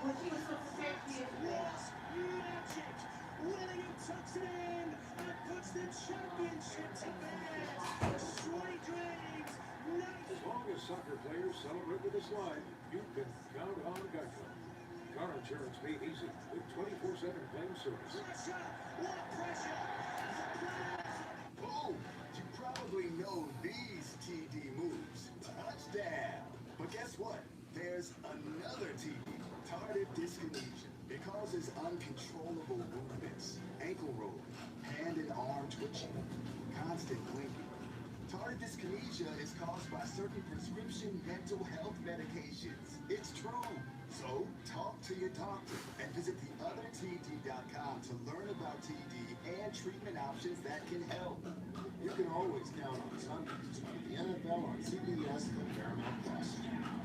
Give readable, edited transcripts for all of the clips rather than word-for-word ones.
Magic. Willingham tucks it in and puts the championship to bed. Sweet dreams. Nice. As long as soccer players celebrate with a slide, you can count on Geico. Car insurance made easy with 24/7 claim service. Pressure. What pressure. Boom! You probably know these TD moves. Touchdown! But guess what? There's another TD. Tardive dyskinesia. It causes uncontrollable movements, ankle rolling, hand and arm twitching, constant blinking. Tardive dyskinesia is caused by certain prescription mental health medications. It's true. So, talk to your doctor and visit theothertd.com to learn about TD and treatment options that can help. You can always count on Sundays to the NFL on CBS and Paramount Plus.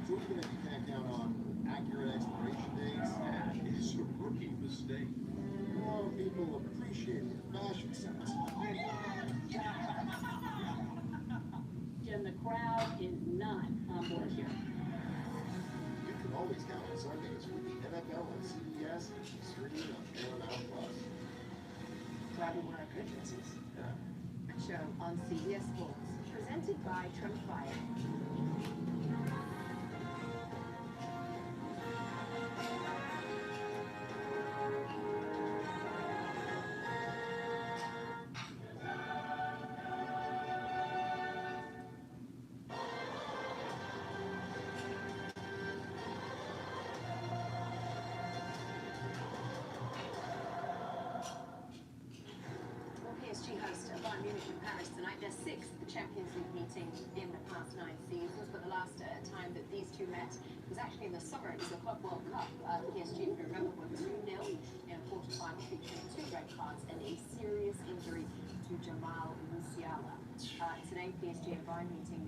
So even if you can't count on accurate expiration dates, Is a rookie mistake. more people appreciate your fashion sense. Jim, the crowd is not on board here. You can always count on Sundays with the NFL on CBS and streaming on Paramount Plus. Glad we wear our good dresses. Show on CBS Sports, presented by Trump Fire. PSG host Bayern Munich in Paris tonight. Their sixth Champions League meeting in the past 9 seasons, but the last time that these two met was actually in the summer. It was the Club World Cup. PSG, if you remember, won 2-0 in a quarter-final featuring 2 red cards and a serious injury to Jamal Musiala. Today, PSG and Bayern meeting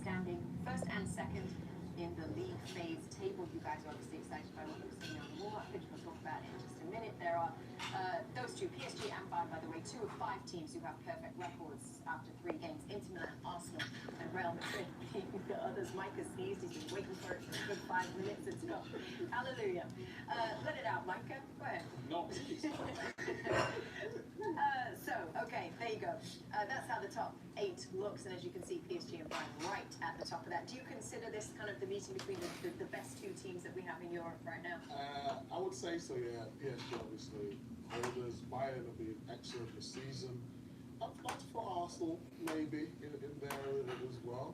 standing first and second in the league phase table. You guys are obviously excited by what you've seen on the warm-up pitch. We'll talk about it in just a minute. There are those two, PSG and Bayern, by the way, 2 of 5 teams who have perfect records after 3 games. Inter Milan, Arsenal, and Real Madrid being the others. Mike has sneezed. He's been waiting for it for a good 5 minutes. It's not. Hallelujah. Let it out, Micah. Go ahead. Not please. Okay, there you go. That's how the top 8 looks, and as you can see, PSG and Bayern right at the top of that. Do you consider this kind of the meeting between the best 2 teams that we have in Europe right now? I would say so, yeah. PSG obviously holders. Bayern have been excellent this season. Not for Arsenal, maybe, in there as well.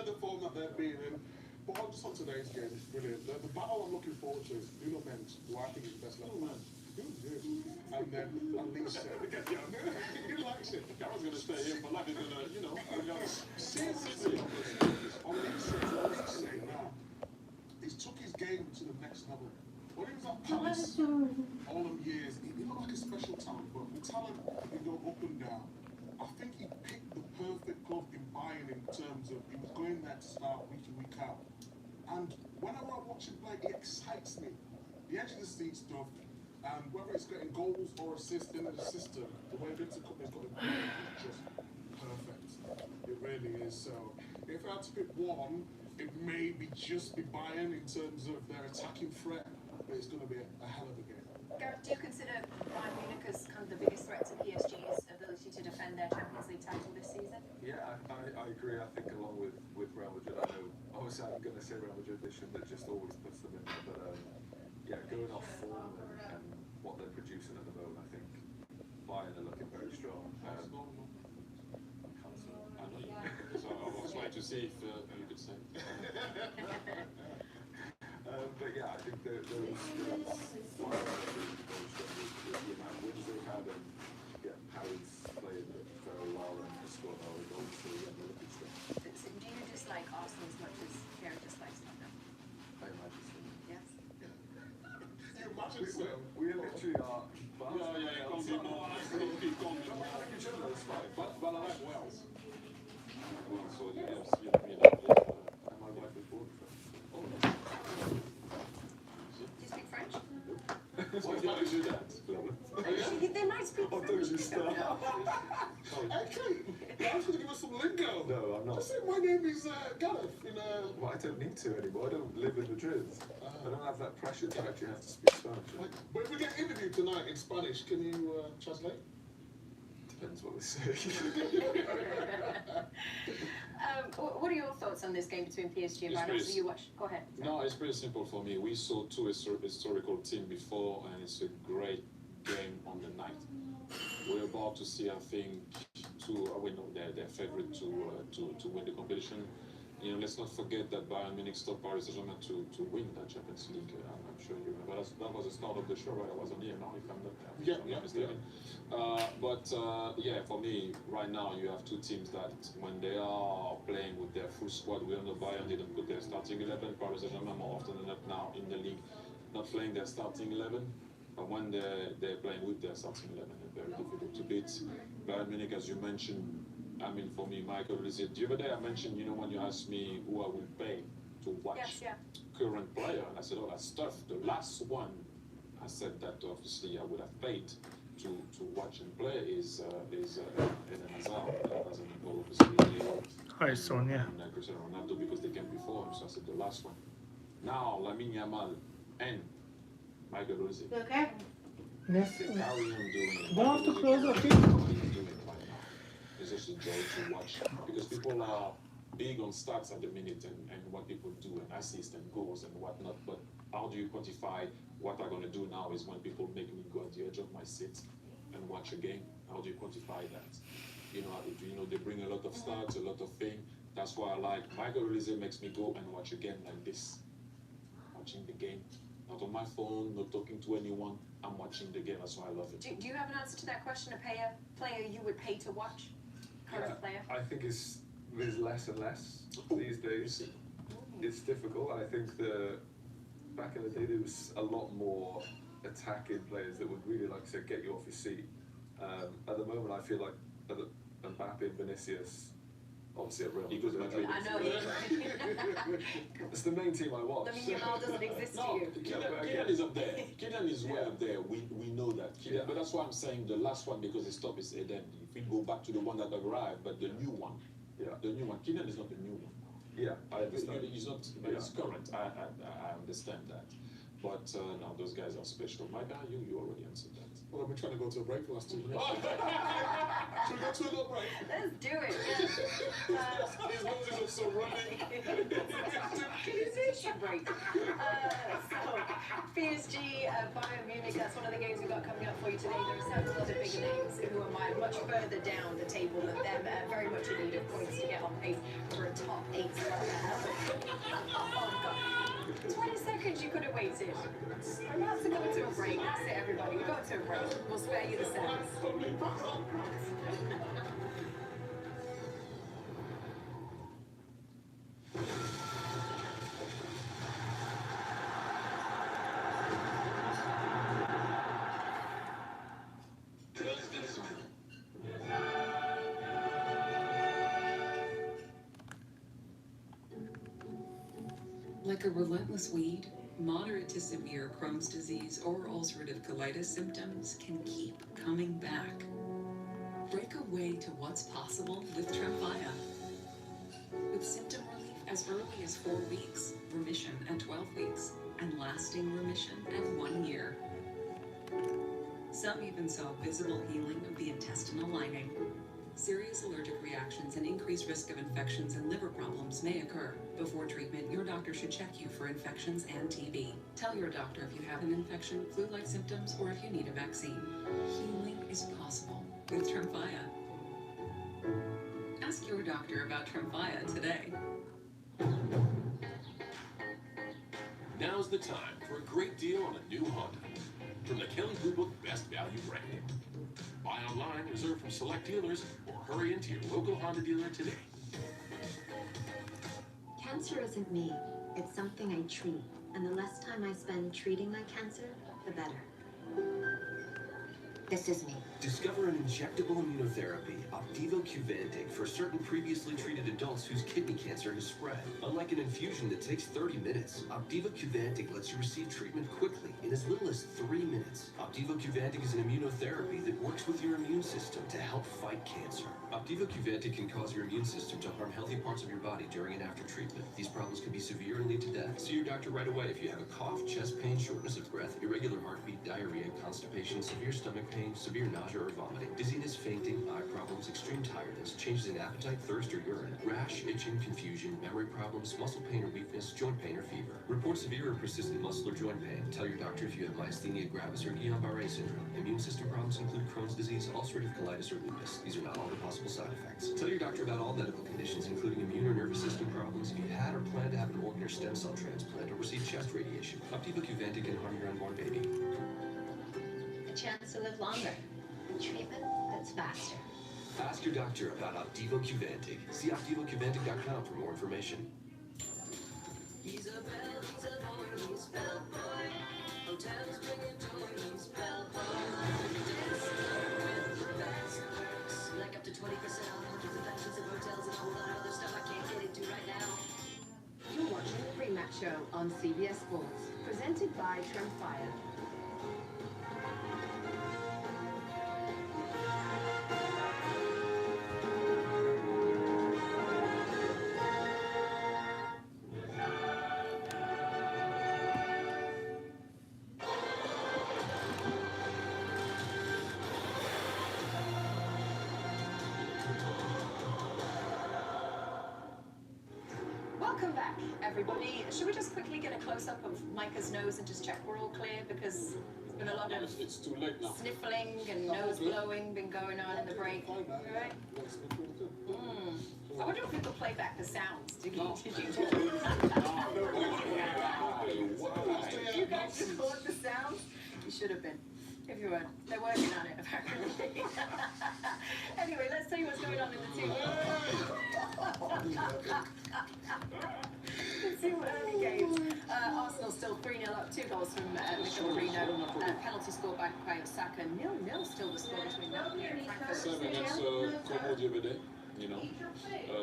The form that they've been in. But just on today's game, it's brilliant. The battle I'm looking forward to is Nuno Mendes, who I think is the best left back. And then Alicia. He likes it. I was going to stay here for like Seriously, Alicia now, he's took his game to the next level. When he was at Palace, all them years, he looked like a special talent, but the talent can go up and down. I think he picked the perfect club in Bayern in terms of he was going there to start week in, week out. And whenever I watch him play, he excites me. The edge of the seat stuff, and whether it's getting goals or assists in the system, the way Victor Cup has got it is just perfect. It really is. So if I had to pick one, it may be just be Bayern in terms of their attacking threat, but it's going to be a hell of a game. Gareth, do you consider Bayern Munich as kind of the biggest threat to PSG's ability to defend their Champions League title this season? Yeah, I agree. I think along with Real Madrid, I know obviously I'm going to say Real Madrid edition that just always puts them in there, but yeah, going off form and what they're producing at the moment, I think Bayern are looking very strong. So I was waiting to see if you could say. But yeah, I think those very strong with the amount of wins they've had and Harry's playing very well and scored all the goals, so yeah, they're looking strong. So do you dislike Arsenal as much as Gary dislikes Tottenham? I imagine so. Yes? We literally are. Keep on. I like each other, it's fine. But I like Wales. So yes, And my wife is born from. Do you speak French? What do you do that? They're nice people. Oh, don't you start? Actually, I was going to give us some lingo. No, I'm not. Just say my name is Gareth in Well, I don't need to anymore. I don't live in Madrid. I don't have that pressure to actually have to speak Spanish. like, but if we get interviewed tonight in Spanish, can you translate? Depends what they say. What are your thoughts on this game between PSG and Bayern? pretty So you watch. Go ahead. No, it's pretty simple for me. We saw two historical teams before, and it's a great game on the night. We're about to see, I think, we know their favorite to win the competition. You know, let's not forget that Bayern Munich stopped Paris Saint-Germain to win that Champions League. I'm sure you remember. That was the start of the show, right? I wasn't here now, if I'm not mistaken. Yeah, for me, right now, you have two teams that, when they are playing with their full squad, we know Bayern didn't put their starting 11. Paris Saint-Germain, more often than not now in the league, not playing their starting 11. But when they're playing with their starting 11, they're very difficult to beat. Bayern Munich, as you mentioned, I mean, for me, Michael, is it the other day I mentioned, you know, when you asked me who I would pay to watch current player, and I said, oh, that's tough. The last one, I said that obviously I would have paid to watch and play is Eden Hazard. That doesn't involve obviously Hi, Sonia. and Cristiano Ronaldo because they came before him. So I said the last one. Now Lamine Yamal and Michael Olise. Okay. Yes. Carry on doing. Don't have to close the feed. What he's doing right now. It's just a joy to watch because people are big on stats at the minute and what people do and assists and goals and whatnot. But how do you quantify what I'm going to do now is when people make me go at the edge of my seat and watch a game. How do you quantify that? You know, they bring a lot of stats, a lot of things. That's why I like Michael Olise makes me go and watch a game like this. Watching the game. Not on my phone, not talking to anyone. I'm watching the game. That's why I love it. Do you have an answer to that question? A player you would pay to watch? Current player? I think there's less and less these days. It's difficult. I think back in the day there was a lot more attacking players that would really, like I said, get you off your seat. At the moment, I feel like Mbappe and Vinicius, obviously at Real Madrid. I know. It's the main team I watch. I mean, Yamal doesn't exist to No, you. Kylian is up there. Kylian is way up there. We know that. Kylian, but that's why I'm saying the last one because his top is Eden. If we go back to the one that arrived, but the new one. Yeah. The new one. Kylian is not the new one. Yeah, I understand. He's not, but it's current. I understand that. But now those guys are special. My guy, you already answered that. Well, I've been trying to go to a break for the last 2 minutes. Should we go to a little break? Let's do it. His nose is also running. It's a break. So, PSG, Bayern Munich, that's one of the games we've got coming up for you today. There are several other bigger names who are much further down the table than them, very much in need of points to get on pace for a top 8 spot. Oh, God. 20 seconds you could have waited. We're about to go to a break. That's it, everybody. We're going to a break. We'll spare you the sounds. Like a relentless weed, moderate to severe Crohn's disease or ulcerative colitis symptoms can keep coming back. Break away to what's possible with Tremfya. With symptom relief as early as 4 weeks, remission at 12 weeks, and lasting remission at 1 year. Some even saw visible healing of the intestinal lining. Serious allergic reactions and increased risk of infections and liver problems may occur. Before treatment, your doctor should check you for infections and TB. Tell your doctor if you have an infection, flu-like symptoms, or if you need a vaccine. Healing is possible with Tremfya. Ask your doctor about Tremfya today. Now's the time for a great deal on a new Honda from the Kelley Blue Book Best Value brand. Buy online, reserve from select dealers, or hurry into your local Honda dealer today. Cancer isn't me. It's something I treat. And the less time I spend treating my cancer, the better. This is me. Discover an injectable immunotherapy, Opdivo Qvantig, for certain previously treated adults whose kidney cancer has spread. Unlike an infusion that takes 30 minutes, Opdivo Qvantig lets you receive treatment quickly in as little as 3 minutes. Opdivo Qvantig is an immunotherapy that works with your immune system to help fight cancer. Opdivo Qvantig can cause your immune system to harm healthy parts of your body during and after treatment. These problems can be severe and lead to death. See your doctor right away if you have a cough, chest pain, shortness of breath, irregular heartbeat, diarrhea, constipation, severe stomach pain, severe nausea or vomiting, dizziness, fainting, eye problems, extreme tiredness, changes in appetite, thirst or urine, rash, itching, confusion, memory problems, muscle pain or weakness, joint pain or fever. Report severe or persistent muscle or joint pain. Tell your doctor if you have myasthenia gravis or Guillain-Barré syndrome. Immune system problems include Crohn's disease, ulcerative colitis, or lupus. These are not all the possible side effects. Tell your doctor about all medical conditions, including immune or nervous system problems, if you had or plan to have an organ or stem cell transplant or receive chest radiation. Opdivo Qvantig can harm your unborn baby. A chance to live longer. Treatment that's faster. Ask your doctor about Opdivo Qvantig. See OpdivoQvantig.com for more information. He's a bell, he's a boy, he's bellboy. Hotels bring him joy, he's bellboy. Like up to 20% off hundreds of thousands of hotels and a whole lot of other stuff I can't get into right now. You're watching the pre-match show on CBS Sports, presented by Tremfire. Welcome back, everybody. Should we just quickly get a close-up of Micah's nose and just check we're all clear? Because there's been a lot of It's too late now. sniffling and nose blowing been going on in the break. All right? I wonder if we could play back the sounds. Did you you guys record the sounds? You should have been. If you weren't. They're working on it, apparently. Anyway, let's tell you what's going on in the two. The two early games. Arsenal still 3-0 up, 2 goals from Mikel Merino. Penalty scored by Bukayo Saka. 0-0 still the score between Napoli and Frankfurt. 7 that's Como the other day, you know,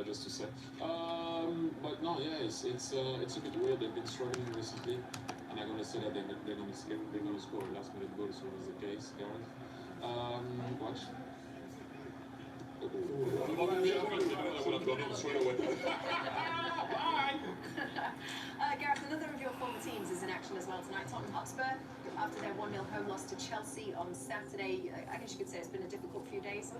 just to say. But no, yeah, it's a bit weird. They've been struggling recently, and I'm gonna say that they're gonna score a last minute goal, so it's the case, Gareth. Watch. Gareth, another of your former teams is in action as well tonight. Tottenham Hotspur, after their 1-0 home loss to Chelsea on Saturday. I guess you could say it's been a difficult few days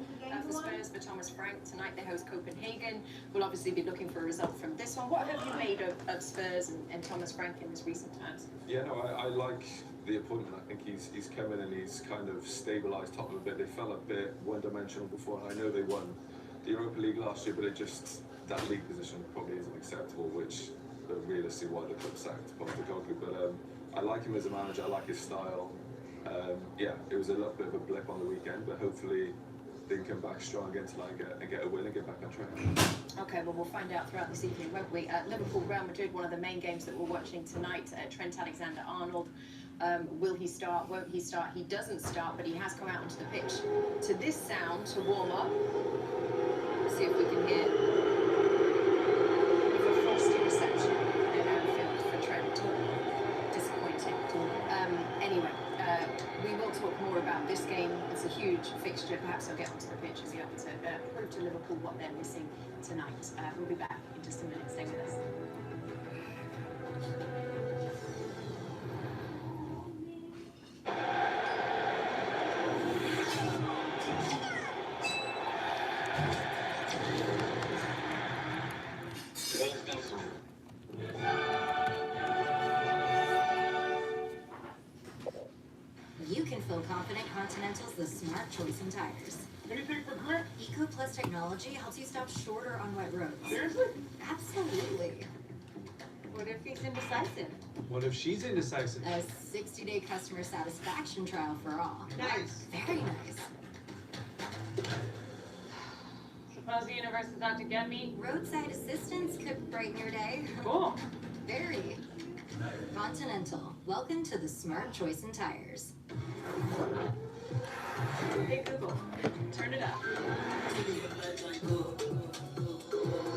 for Spurs, for Thomas Frank. Tonight they host Copenhagen. We'll obviously be looking for a result from this one. What have you made of Spurs and Thomas Frank in this recent times? Yeah, no, I like the appointment. I think he's come in and he's kind of stabilised Tottenham a bit. They felt a bit one-dimensional before, and I know they won the Europa League last year, but that league position probably isn't acceptable, which realistically why the club sacked Postecoglou. But I like him as a manager. I like his style. Yeah, it was a little bit of a blip on the weekend, but hopefully they can come back strong again tonight and get a win and get back on track. Okay, well, we'll find out throughout this evening, won't we? Liverpool, Real Madrid, one of the main games that we're watching tonight. Trent Alexander-Arnold. Will he start? Won't he start? He doesn't start, but he has come out onto the pitch to this sound to warm up. Let's see if we can hear a frosty reception at Anfield for Trent. Disappointing. Anyway, we will talk more about this game. It's a huge fixture. Perhaps he'll get onto the pitch as he hopes to prove to Liverpool what they're missing tonight. We'll be back in just a minute. Stay with us. You can feel confident Continental's the smart choice in tires. Anything for grip? Eco Plus technology helps you stop shorter on wet roads. Seriously? Absolutely. What if he's indecisive? What if she's indecisive? A 60-day customer satisfaction trial for all. Nice. Very nice. Suppose the universe is out to get me. Roadside assistance could brighten your day. Cool. Very. Continental, welcome to the smart choice in tires. Hey Google, turn it up.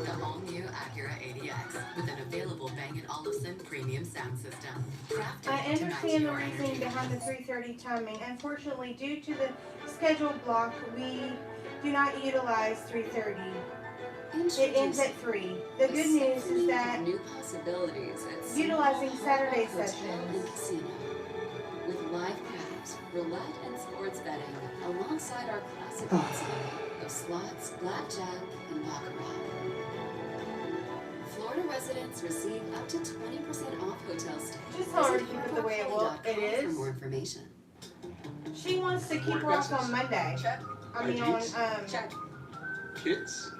The all-new Acura ADX with an available Bang & Olufsen premium sound system. Crafted I to match understand the your reasoning energy behind the 3:30 timing. Unfortunately, due to the scheduled block, we do not utilize 3:30. It ends at 3. The good news is that new possibilities at utilizing Saturday Hotel sessions. and Casino. With live crabs, roulette, and sports betting, alongside our classic arsenal of slots, blackjack, and baccarat. Florida residents receive up to 20% off hotel stays. Just tell her to keep it the way it For is. more information. She wants to keep Boarding her off passes? on Monday. Check. I mean on IDs? Check. Kids?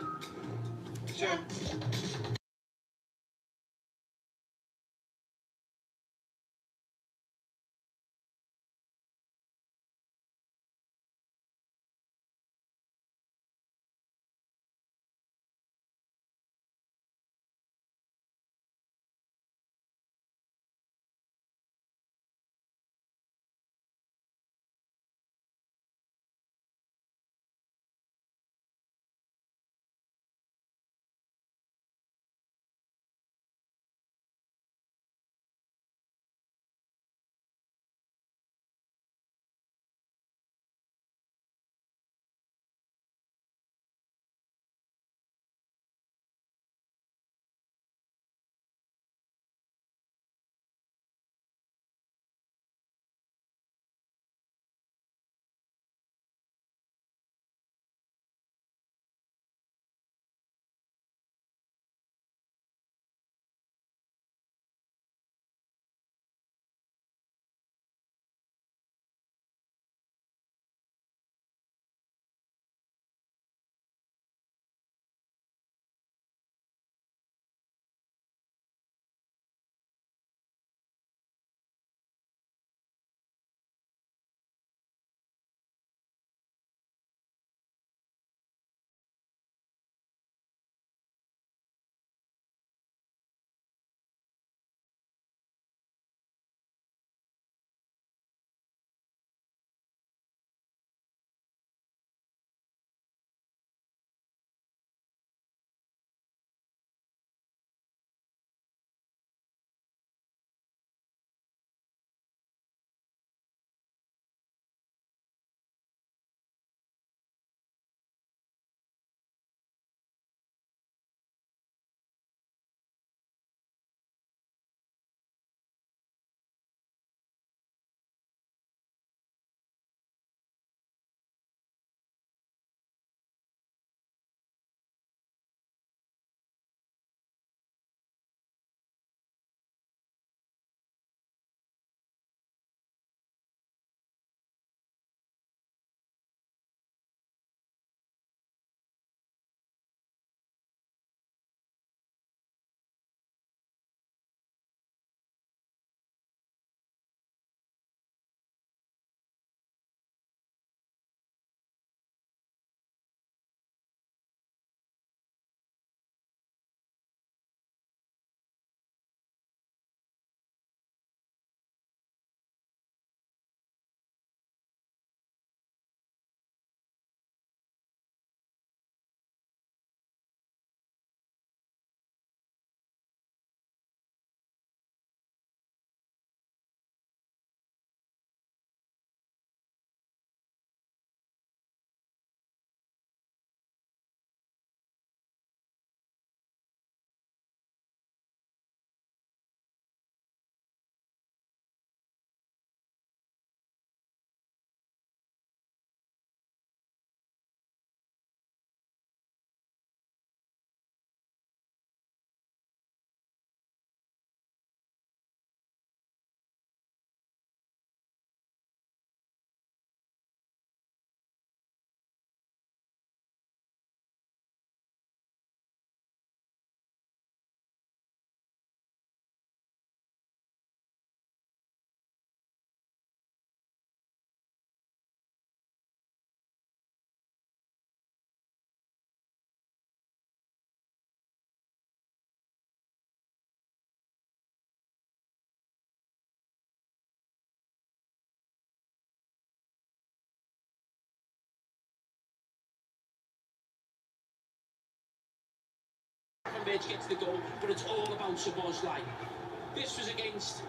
Check. Verge gets the goal, but it's all about Szoboszlai. This was against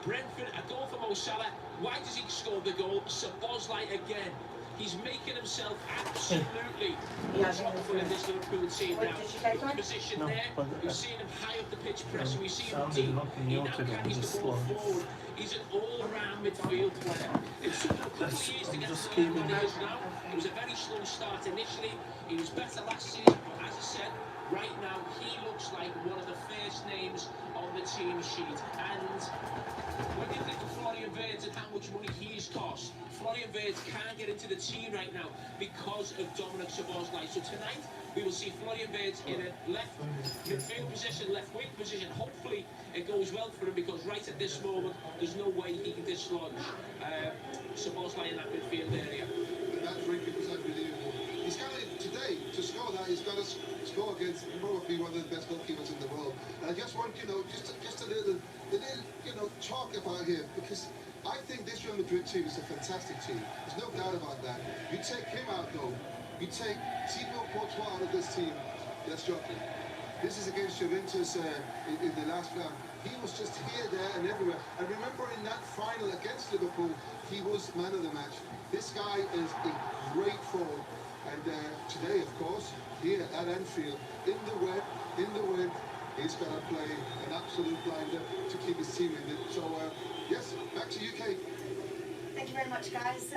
Brentford, a goal for Mo Salah. Why does he score the goal? Szoboszlai again. He's making himself absolutely unstoppable in this Liverpool team now. Good position there. We've seen him high up the pitch pressing. We've seen him deep. He now carries the ball forward. He's an all-round midfield player. It took him a couple of years to get to where he is now. It was a very slow start initially. He was better last season, but as I said, right now he looks like one of the first names on the team sheet. And when you think of Florian Wirtz and how much money he's cost, Florian Wirtz can't get into the team right now because of Dominic Szoboszlai. So tonight we will see Florian Wirtz in a left midfield position, left wing position. Hopefully it goes well for him, because right at this moment there's no way he can dislodge Szoboszlai in that midfield area. That ranking was unbelievable. He's got to, today, to score that, he's got to score against probably one of the best goalkeepers in the world. And I just want, just a little, talk about him, because I think this Real Madrid team is a fantastic team. There's no doubt about that. You take him out, though. You take Thibaut Courtois out of this team, they're struggling. This is against Juventus in the last round. He was just here, there, and everywhere. And remember, in that final against Liverpool, he was man of the match. This guy is in great form. And today, of course, here at Anfield, in the wet, he's going to play an absolute blinder to keep his team in it. So, yes, back to you, Kate. Thank you very much, guys.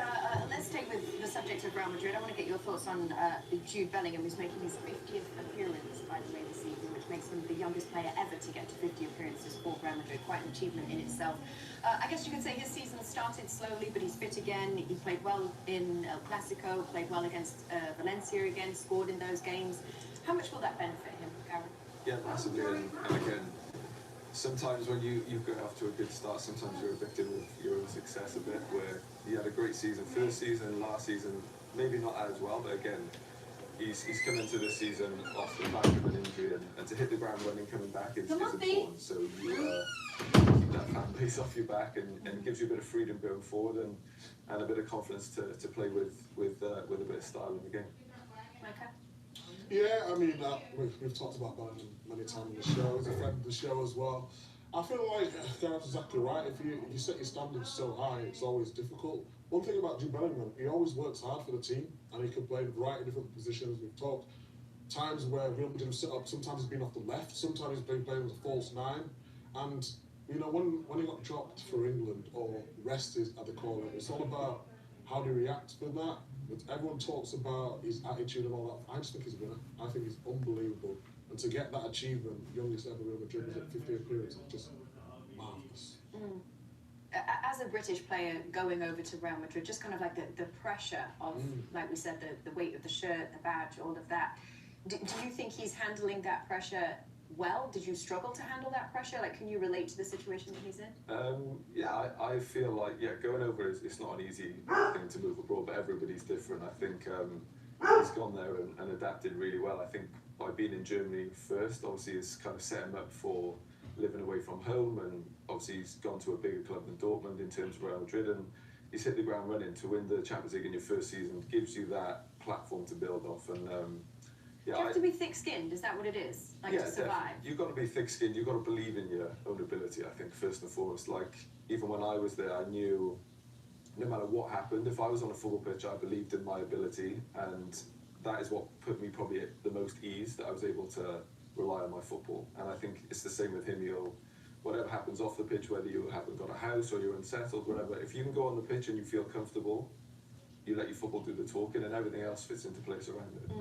Let's stay with the subject of Real Madrid. I want to get your thoughts on Jude Bellingham, who's making his 50th appearance, by the way, this season, which makes him the youngest player ever to get to 50 appearances for Real Madrid. Quite an achievement in itself. I guess you could say his season started slowly, but he's fit again. He played well in El Clasico, played well against Valencia again, scored in those games. How much will that benefit him, Aaron? Yeah, massively. And again, sometimes when you go off to a good start, sometimes you're a victim of your own success a bit, where he had a great season first season, last season maybe not as well, but again, he's come into this season off the back of an injury, and to hit the ground running coming back is important. So you keep that fan base off your back, and gives you a bit of freedom going forward, and a bit of confidence to play with a bit of style in the game. Okay. Yeah, I mean, we've talked about Bellingham many times on the show. He's a friend of the show as well. I feel like Gareth's exactly right. If you set your standards so high, it's always difficult. One thing about Jude Bellingham, he always works hard for the team, and he can play in a variety of different positions. We've talked times where Real Madrid have set up, sometimes he's been off the left, sometimes he's been playing as a false nine. And, when he got dropped for England, or rested, as they call it, it's all about how do you react with that. Everyone talks about his attitude and all that. I just think he's a winner. I think he's unbelievable. And to get that achievement, youngest ever Real Madrid, was at 50 appearances, just marvellous. As a British player going over to Real Madrid, just kind of like the pressure of, like we said, the weight of the shirt, the badge, all of that. Do you think he's handling that pressure well? Did you struggle to handle that pressure? Like, can you relate to the situation that he's in? Yeah, I feel like, going over it's not an easy thing to move abroad, but everybody's different. I think he's gone there and adapted really well. I think by being in Germany first, obviously it's kind of set him up for living away from home, and obviously he's gone to a bigger club than Dortmund in terms of Real Madrid, and he's hit the ground running. To win the Champions League in your first season gives you that platform to build off, and you have to be thick-skinned, is that what it is? Like, to survive? Definitely. You've got to be thick-skinned, you've got to believe in your own ability, I think, first and foremost. Like, even when I was there, I knew no matter what happened, if I was on a football pitch, I believed in my ability, and that is what put me probably at the most ease, that I was able to rely on my football. And I think it's the same with him. Whatever happens off the pitch, whether you haven't got a house or you're unsettled, whatever, if you can go on the pitch and you feel comfortable, you let your football do the talking, and everything else fits into place around it.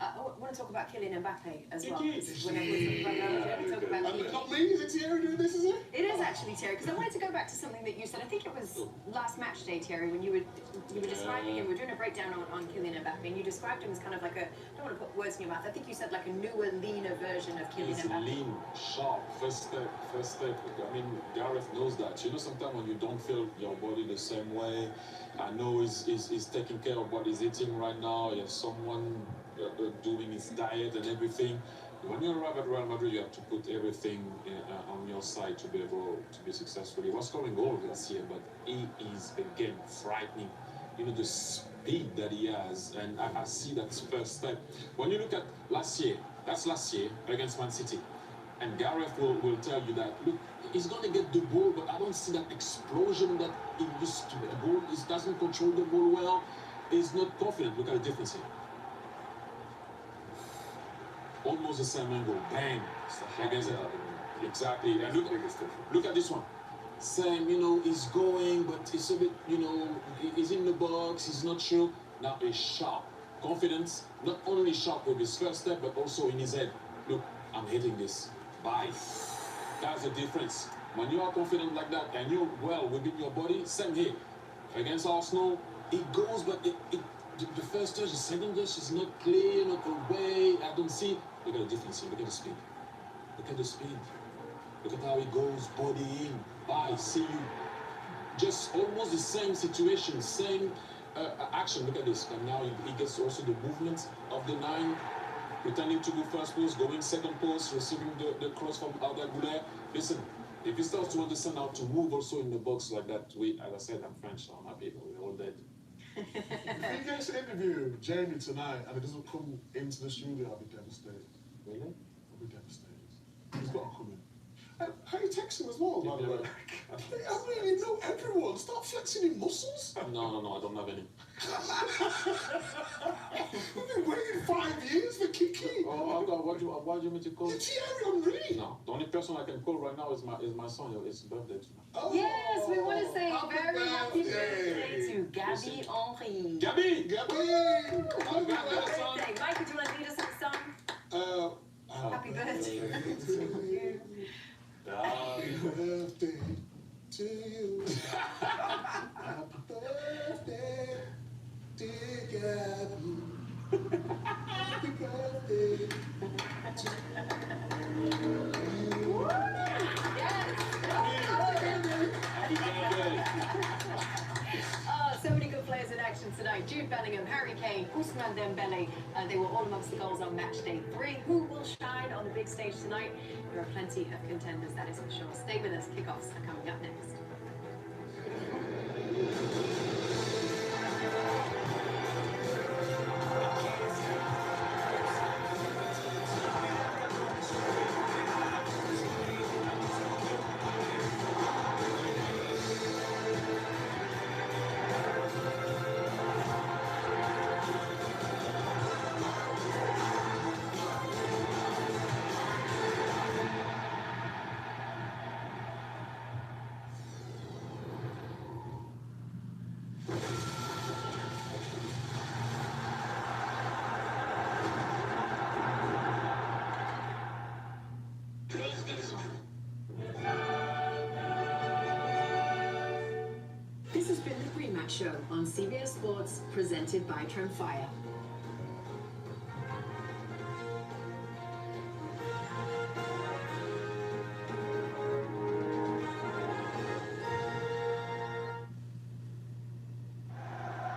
I want to talk about Kylian Mbappe as well. Whenever we talk about Not me, is it Thierry doing this, is it? It is actually Thierry, because I wanted to go back to something that you said. I think it was last match day, Thierry, when you were describing him. We were doing a breakdown on Kylian Mbappe, and you described him as kind of like I don't want to put words in your mouth. I think you said like a newer, leaner version of Kylian Mbappe. He's lean, sharp, first step. I mean, Gareth knows that. Sometimes when you don't feel your body the same way, I know he's taking care of what he's eating right now. He has someone doing his diet and everything. When you arrive at Real Madrid, you have to put everything on your side to be able to be successful. He was scoring goals last year, but he is again frightening. The speed that he has, and I see that first step. When you look at last year, That's last year against Man City. And Gareth will tell you that, look, he's going to get the ball, but I don't see that explosion that he used to. The ball doesn't control the ball well. He's not confident. Look at the difference here. Almost the same angle. Bang. Against it. Exactly. And look at this one. Same, you know, he's going, but he's a bit, you know, he's in the box, he's not sure. Now he's sharp. Confidence, not only sharp with his first step, but also in his head. Look, I'm hitting this. Bye. That's the difference. When you are confident like that and you're well within your body, same here. Against Arsenal, it goes, but the first touch, the second touch is not clear, not away. I don't see. Look at the difference here. Look at the speed. Look at the speed. Look at how he goes, body in. Bye, see you. Just almost the same situation, same action. Look at this. And now he gets also the movement of the 9, pretending to do first post, going second post, receiving the cross from Arda Güler. Listen, if he starts to understand how to move also in the box like that, as I said, I'm French, so I'm happy. We're all dead. If he gets to interview Jamie tonight and he doesn't come into the studio, I'll be devastated. Really? I'll be devastated. He's got to come in. How you text him as well, by the way? I mean, you know everyone. Start flexing your muscles. No, I don't have any. I've been waiting 5 years for Kiki. Oh, what do you want me to call? Thierry Henry. No, the only person I can call right now is my son. It's birthday tonight. Oh, yes, we want to say very happy birthday to Gabby Henry. Gabby! Happy birthday. Michael, do you want to lead us with a song? Happy birthday. Happy birthday to you. Happy birthday, dear Gabby. Happy birthday to you. Oh, so many good players in action tonight. Jude Bellingham, Harry Kane, Ousmane Dembele. They were all amongst the goals on match day 3. Who will shine on the big stage tonight? There are plenty of contenders, that is for sure. Stay with us. Kickoffs are coming up next. This has been the pre-match show on CBS Sports, presented by Tremfire.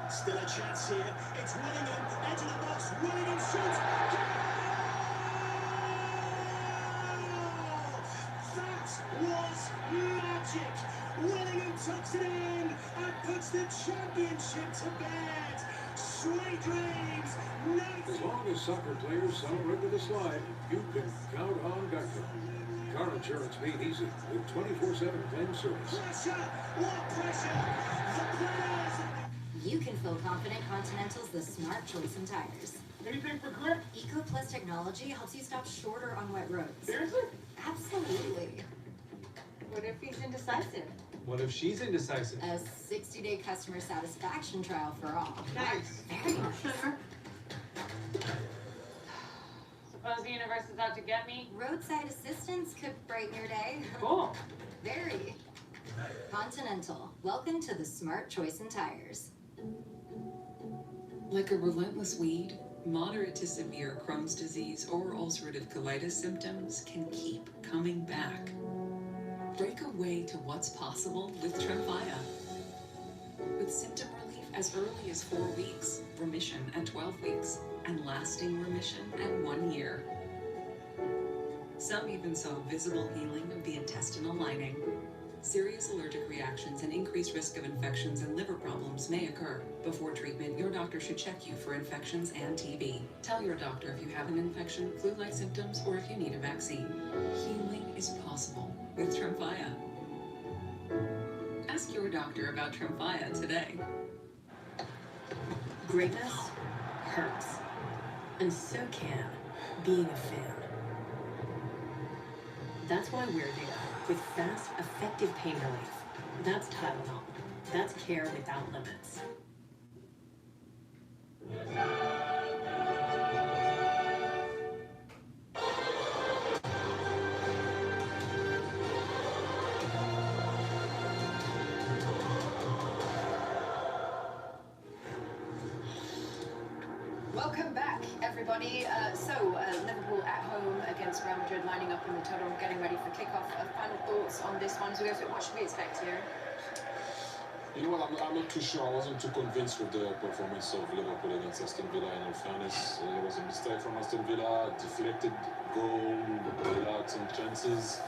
Still a chance here. It's Willingham, edge of the box. Willingham shoots. That was magic. Willingham tucks it in and puts the championship to bed. Sweet dreams. As long as soccer players celebrate with a slide, you can count on Geico. Car insurance made easy with 24/7 claim service. Pressure. What pressure? The players. You can feel confident Continental's the smart choice in tires. Anything for grip? Eco Plus technology helps you stop shorter on wet roads. Seriously? Absolutely. What if he's indecisive? What if she's indecisive? A 60-day customer satisfaction trial for all. Nice. Very nice. Suppose the universe is out to get me? Roadside assistance could brighten your day. Cool. Very. Continental, welcome to the smart choice in tires. Like a relentless weed, moderate to severe Crohn's disease or ulcerative colitis symptoms can keep coming back. Break away to what's possible with Tremfaya. With symptom relief as early as 4 weeks, remission at 12 weeks, and lasting remission at 1 year. Some even saw visible healing of the intestinal lining. Serious allergic reactions and increased risk of infections and liver problems may occur. Before treatment, your doctor should check you for infections and TB. Tell your doctor if you have an infection, flu-like symptoms, or if you need a vaccine. Healing is possible with Tremfya. Ask your doctor about Tremfya today. Greatness hurts. And so can being a fan. That's why we're there, with fast, effective pain relief. That's Tylenol. That's care without limits. Welcome back, everybody. Liverpool at home against Real Madrid, lining up in the tunnel, getting ready for kickoff. Final thoughts on this one? So what should we expect here? You know what, I'm not too sure. I wasn't too convinced with the performance of Liverpool against Aston Villa, in all fairness. It was a mistake from Aston Villa, deflected goal, allowed some chances.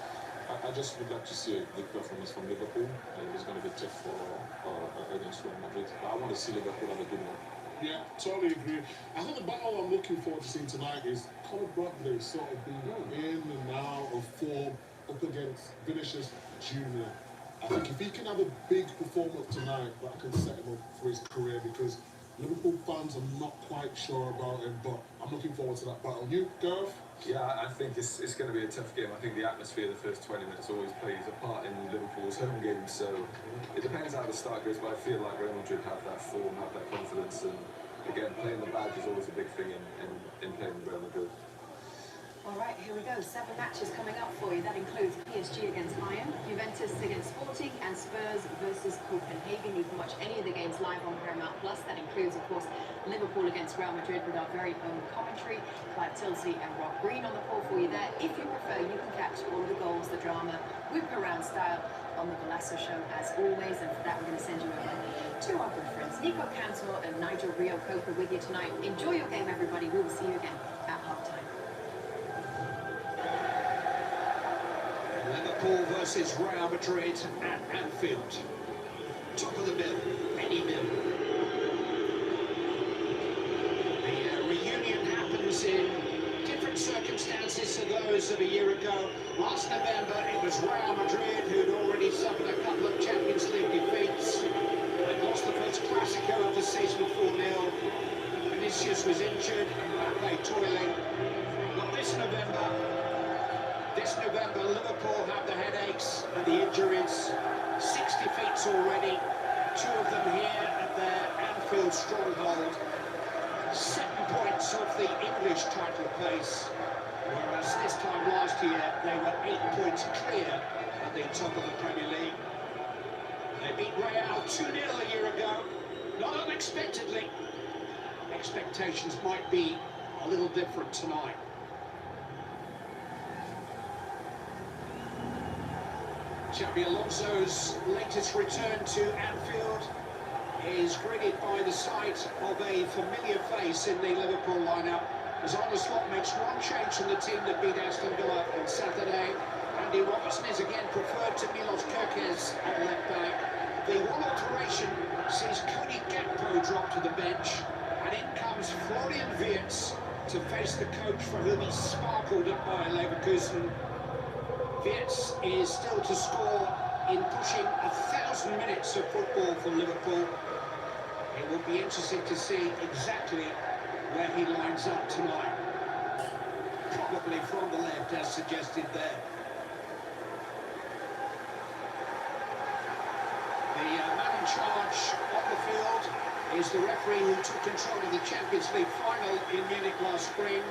I just would like to see a good performance from Liverpool. It was going to be tough against Real Madrid. I want to see Liverpool have a good one. Yeah, totally agree. I think the battle I'm looking forward to seeing tonight is Conor Bradley sort of being in and out of form up against Vinicius Jr. I think if he can have a big performance tonight, that can set him up for his career, because Liverpool fans are not quite sure about him, but I'm looking forward to that battle. You, Gareth? Yeah, I think it's going to be a tough game. I think the atmosphere the first 20 minutes always plays a part in Liverpool's home games, so it depends how the start goes, but I feel like Real Madrid have that form, have that confidence, and again, playing the badge is always a big thing in playing Real Madrid. All right, here we go. 7 matches coming up for you. That includes PSG against Bayern, Juventus against Sporting, and Spurs versus Copenhagen. You can watch any of the games live on Paramount Plus. That includes, of course, Liverpool against Real Madrid with our very own commentary. Clive Tilsley and Rob Green on the call for you there. If you prefer, you can catch all of the goals, the drama, whip-around style on the Golasso Show, as always. And for that, we're going to send you over to our good friends Nico Cantor and Nigel Rio-Coker with you tonight. Enjoy your game, everybody. We will see you again at halftime. Liverpool versus Real Madrid at Anfield. Top of the bill, any bill. The reunion happens in different circumstances to those of a year ago. Last November, it was Real Madrid who'd already suffered a couple of Champions League defeats. They lost the first Clasico of the season 4-0. Vinicius was injured and Mbappe toiling. But this November, Liverpool have the headaches and the injuries. 6 defeats already, 2 of them here at their Anfield stronghold. 7 points off the English title pace, whereas this time last year they were 8 points clear at the top of the Premier League. They beat Real 2-0 a year ago, not unexpectedly. Expectations might be a little different tonight. Xabi Alonso's latest return to Anfield is greeted by the sight of a familiar face in the Liverpool lineup, as Arne Slot makes one change from the team that beat Aston Villa on Saturday. Andy Robertson is again preferred to Milos Kerkez at left back. The one alteration sees Cody Gakpo drop to the bench, and in comes Florian Wirtz to face the coach for whom he sparkled at Bayer Leverkusen. Wirtz is still to score in pushing 1,000 minutes of football for Liverpool. It will be interesting to see exactly where he lines up tonight. Probably from the left, as suggested there. The man in charge on the field is the referee who took control of the Champions League final in Munich last spring,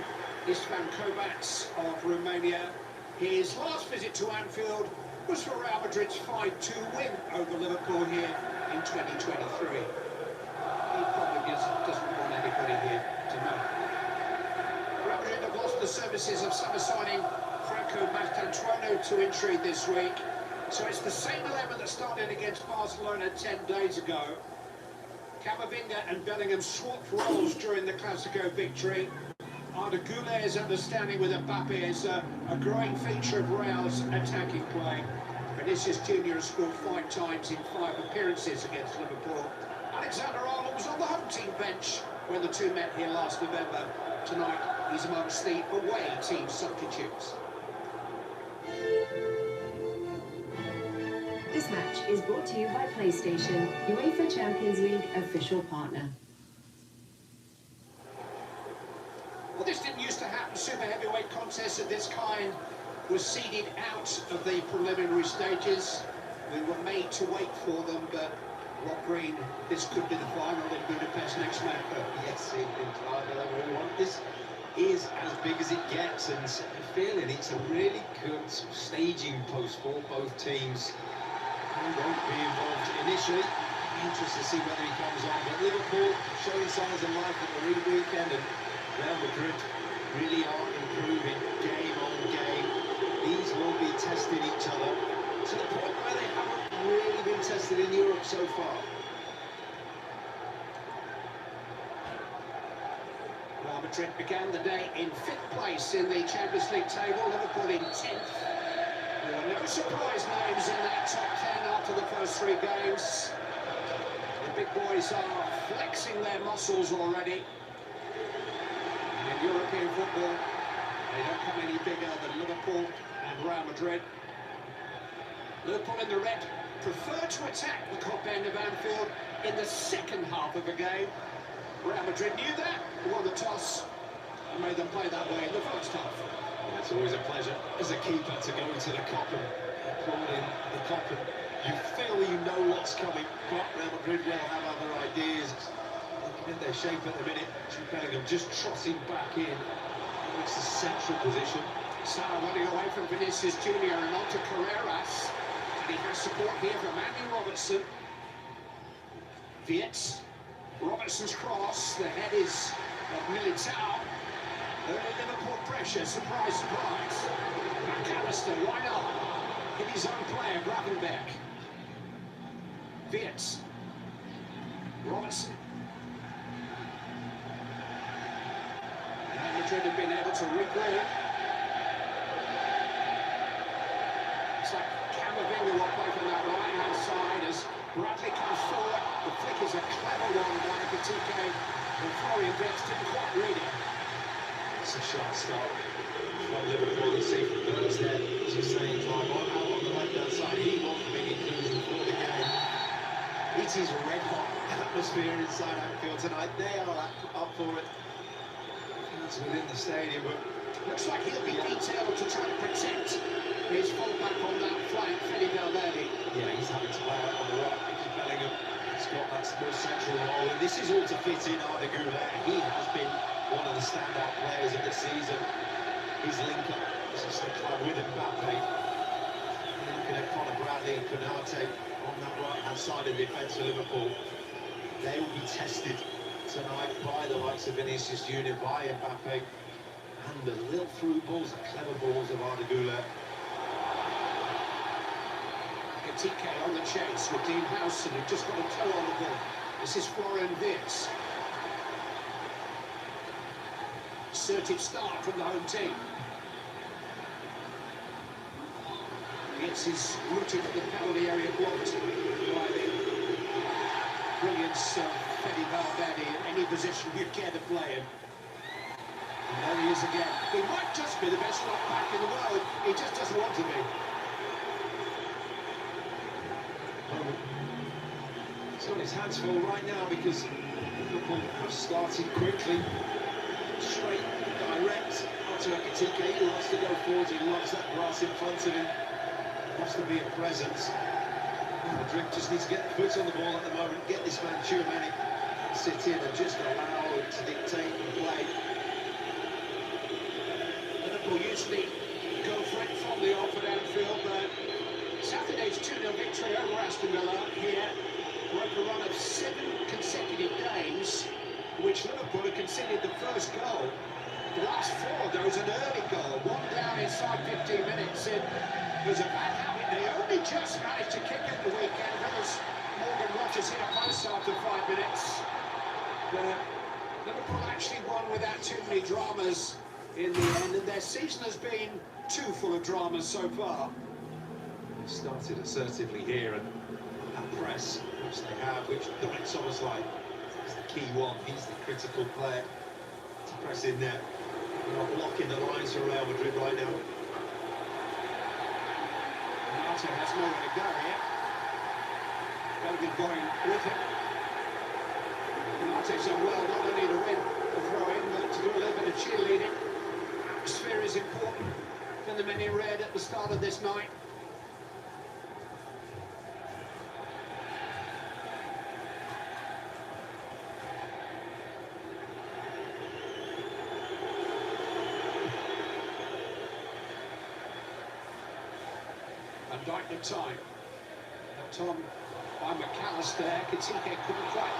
Istvan Kovacs of Romania. His last visit to Anfield was for Real Madrid's 5-2 win over Liverpool here in 2023. He probably doesn't want anybody here to know. Real Madrid have lost the services of summer signing Franco Martínez to injury this week. So it's the same 11 that started against Barcelona 10 days ago. Camavinga and Bellingham swapped roles during the Clasico victory. Arda Güler's understanding with Mbappe is a growing feature of Real's attacking play. Vinicius Junior has scored 5 times in 5 appearances against Liverpool. Alexander-Arnold was on the home team bench when the two met here last November. Tonight, he's amongst the away team substitutes. This match is brought to you by PlayStation, UEFA Champions League official partner. Well, this didn't used to happen. Super heavyweight contests of this kind were seeded out of the preliminary stages. We were made to wait for them, but Rock Green, this could be the final in Budapest next month. Yes, this is as big as it gets, and I'm feeling it's a really good staging post for both teams. He won't be involved initially. Interested to see whether he comes on, but Liverpool showing signs of life at the weekend, and Real Madrid really are improving game on game. These will be testing each other to the point where they haven't really been tested in Europe so far. Real Madrid began the day in 5th place in the Champions League table, Liverpool in 10th. There were no surprise names in that top 10 after the first 3 games. The big boys are flexing their muscles already. And in European football, they don't come any bigger than Liverpool and Real Madrid. Liverpool in the red prefer to attack the top end of Anfield in the second half of the game. Real Madrid knew that, won the toss, and made them play that way in the first half. Well, it's always a pleasure as a keeper to go into the Kop and pull in the Kop, and you feel you know what's coming, but Real Madrid will have other ideas. Looking at their shape at the minute, Jude Bellingham just trotting back in. It's the central position. Salah running away from Vinicius Junior and on to Carreras. And he has support here from Andy Robertson. Vietz. Robertson's cross. The head is of Militao. Early Liverpool pressure. Surprise, surprise. McAllister, why not? Hit his own player, Gravenberg. Vietz. Robertson. And Madrid have been able to regroup. It's like Camavinga will play from that right-hand side as Bradley comes forward. The flick is a clever one by Ekitike, and Florian Wirtz didn't quite read it. It's a sharp start from Liverpool. You see Wirtz there, as you're saying, drive on out on the right-hand side. He wants to be included for the game. It is red-hot atmosphere inside Anfield tonight. They are up for it. Fans within the stadium, but looks like he'll be detailed to try to protect his fullback on that flank, Fede Valverde. Yeah, he's having to play out on the right because Bellingham has got that more central role, and this is all to fit in Arda Güler. He has been one of the standout players of the season. His link-up is just the club with Mbappe. Looking at Conor Bradley and Konate on that right-hand side of the defence for Liverpool. They will be tested tonight by the likes of Vinicius Junior, by Mbappe, and the little through balls, the clever balls of Arda Güler. TK on the chase with Dean Howson, who just got a toe on the ball. This is Florian Wirtz. Assertive start from the home team. Wirtz is rooted at the penalty area, blocked by the brilliance of Fede Valverde in any position you'd care to play him. And there he is again. He might just be the best right back in the world. He just doesn't want to be. He's got his hands full right now because Liverpool have started quickly, straight, direct, onto Ekitike. He loves to go forward, he loves that grass in front of him, he loves to be a presence. Madrid just needs to get the foot on the ball at the moment, get this man Tchouameni sit in and just allow him to dictate the play. Liverpool usually go for it from the off at Anfield, but Saturday's 2-0 victory over Aston Villa here broke a run of 7 consecutive games, which Liverpool had conceded the first goal. The last 4 of those an early goal, one down inside 15 minutes. It was a bad habit. They only just managed to kick it the weekend. Villa's Morgan Rogers hit a post after 5 minutes. But Liverpool actually won without too many dramas in the end, and their season has been too full of dramas so far. started assertively here, and that press, which they have, which Dominic Szoboszlai is the key one. He's the critical player to press in there. They're not blocking the lines for Real Madrid right now. Martin has nowhere to go here. Got to be going with him. Martin's done well not only to win the throw-in, but to do a little bit of cheerleading. Atmosphere is important for the men in red at the start of this night. And like the time. Tom by McAllister. Ekitike couldn't quite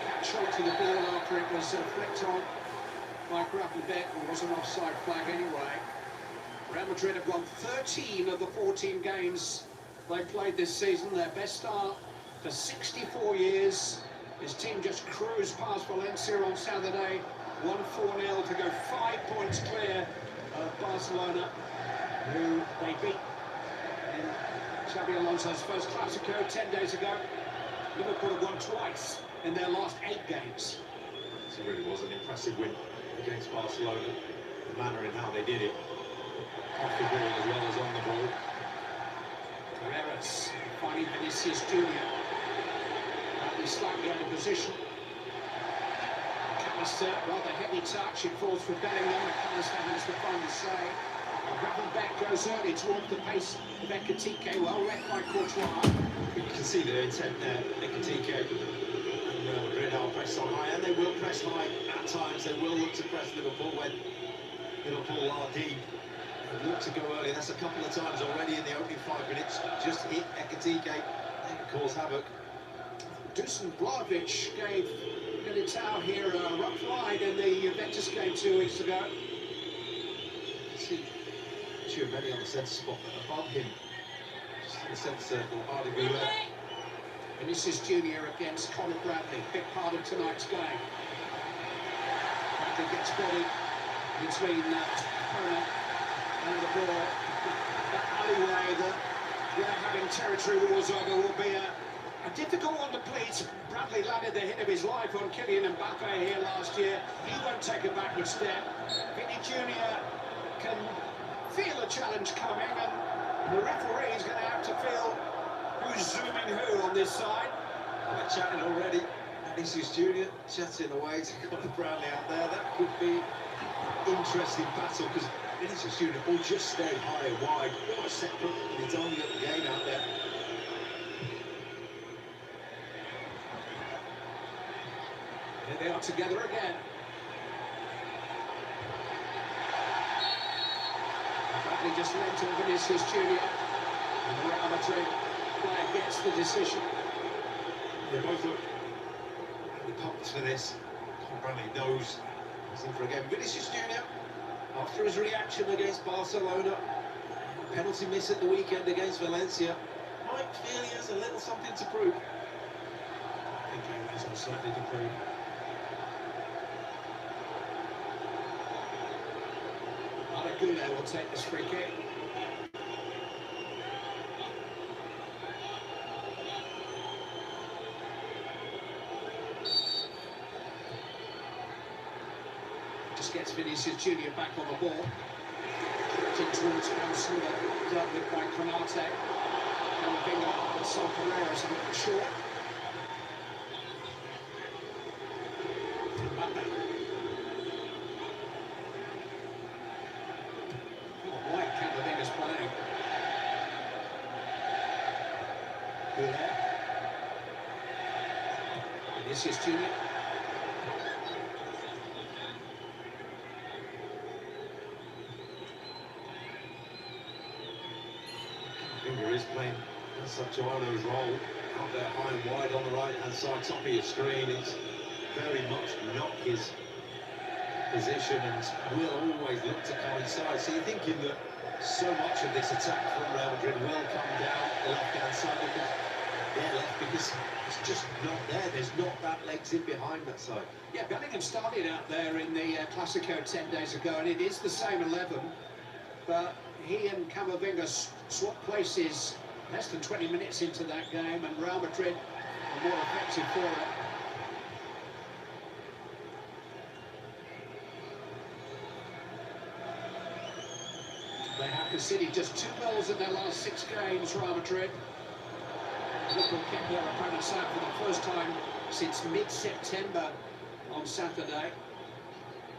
catch on to the ball after it was flicked on by Gravenbeck. It was an offside flag anyway. Real Madrid have won 13 of the 14 games they played this season. Their best start for 64 years. His team just cruised past Valencia on Saturday. Won 4-0 to go 5 points clear of Barcelona, who they beat in Xabi Alonso's first Clásico 10 days ago. Liverpool have won twice in their last 8 games. It really was an impressive win against Barcelona. The manner in how they did it. Off the ball as well as on the ball. Carreras finding Vinicius Junior. Slightly out of position. McAllister, rather heavy touch. It falls for Bellingham. McAllister has the final say. Gravenbeck goes early towards the pace of Ekitike. Well read by Courtois. You can see their intent there. Ekitike and Real Madrid are pressed on high, and they will press high at times. They will look to press Liverpool when Liverpool are deep. They look to go early. That's a couple of times already in the opening 5 minutes. Just hit Ekitike and cause havoc. Dusan Vlahovic gave Militao here a rough ride in the Juventus game 2 weeks ago. See Chiavelli on the centre spot, above him, just in the centre circle, Ardigula. Vinicius Junior against Conor Bradley, big part of tonight's game. Bradley gets bodied between opponent and the ball. That alleyway that we're having territory wars over will be a difficult one to please. Bradley landed the hit of his life on Kylian Mbappe here last year. He won't take a backward step. Vinny Junior can feel a challenge coming, and the referee is going to have to feel who's zooming who on this side. They're chatting already. Vinicius Junior chatting away to Conor Bradley out there. That could be interesting battle, because Vinicius Junior will just stay high and wide. What a separate, and he's only at the game out there. Here they are together again. Bradley just lent to Vinicius Junior. And the Real Madrid player gets the decision. They both look pumped for this. Conor Bradley knows he's in for a game. Vinicius Junior, after his reaction against Barcelona, penalty miss at the weekend against Valencia, might feel he has a little something to prove. I think he has something to prove. Ardigula will take this free kick. Just gets Vinicius Junior back on the ball. Towards Hansen, dealt with by Konate. Camavinga and Sol Carreras is a little short. Vinicius Junior. Finger is playing Joano's role out there high and wide on the right hand side, top of your screen. It's very much not his position and will always look to coincide. So you're thinking that so much of this attack from Real Madrid will come down the left hand side because they're left, because it's just not there. There's not that legs in behind that side. Yeah, Bellingham started out there in the Clásico 10 days ago, and it is the same 11, but he and Camavinga swap places less than 20 minutes into that game, and Real Madrid are more effective for it. They have conceded just 2 goals in their last 6 games, Real Madrid. Liverpool kept their opponents out for the first time since mid-September on Saturday.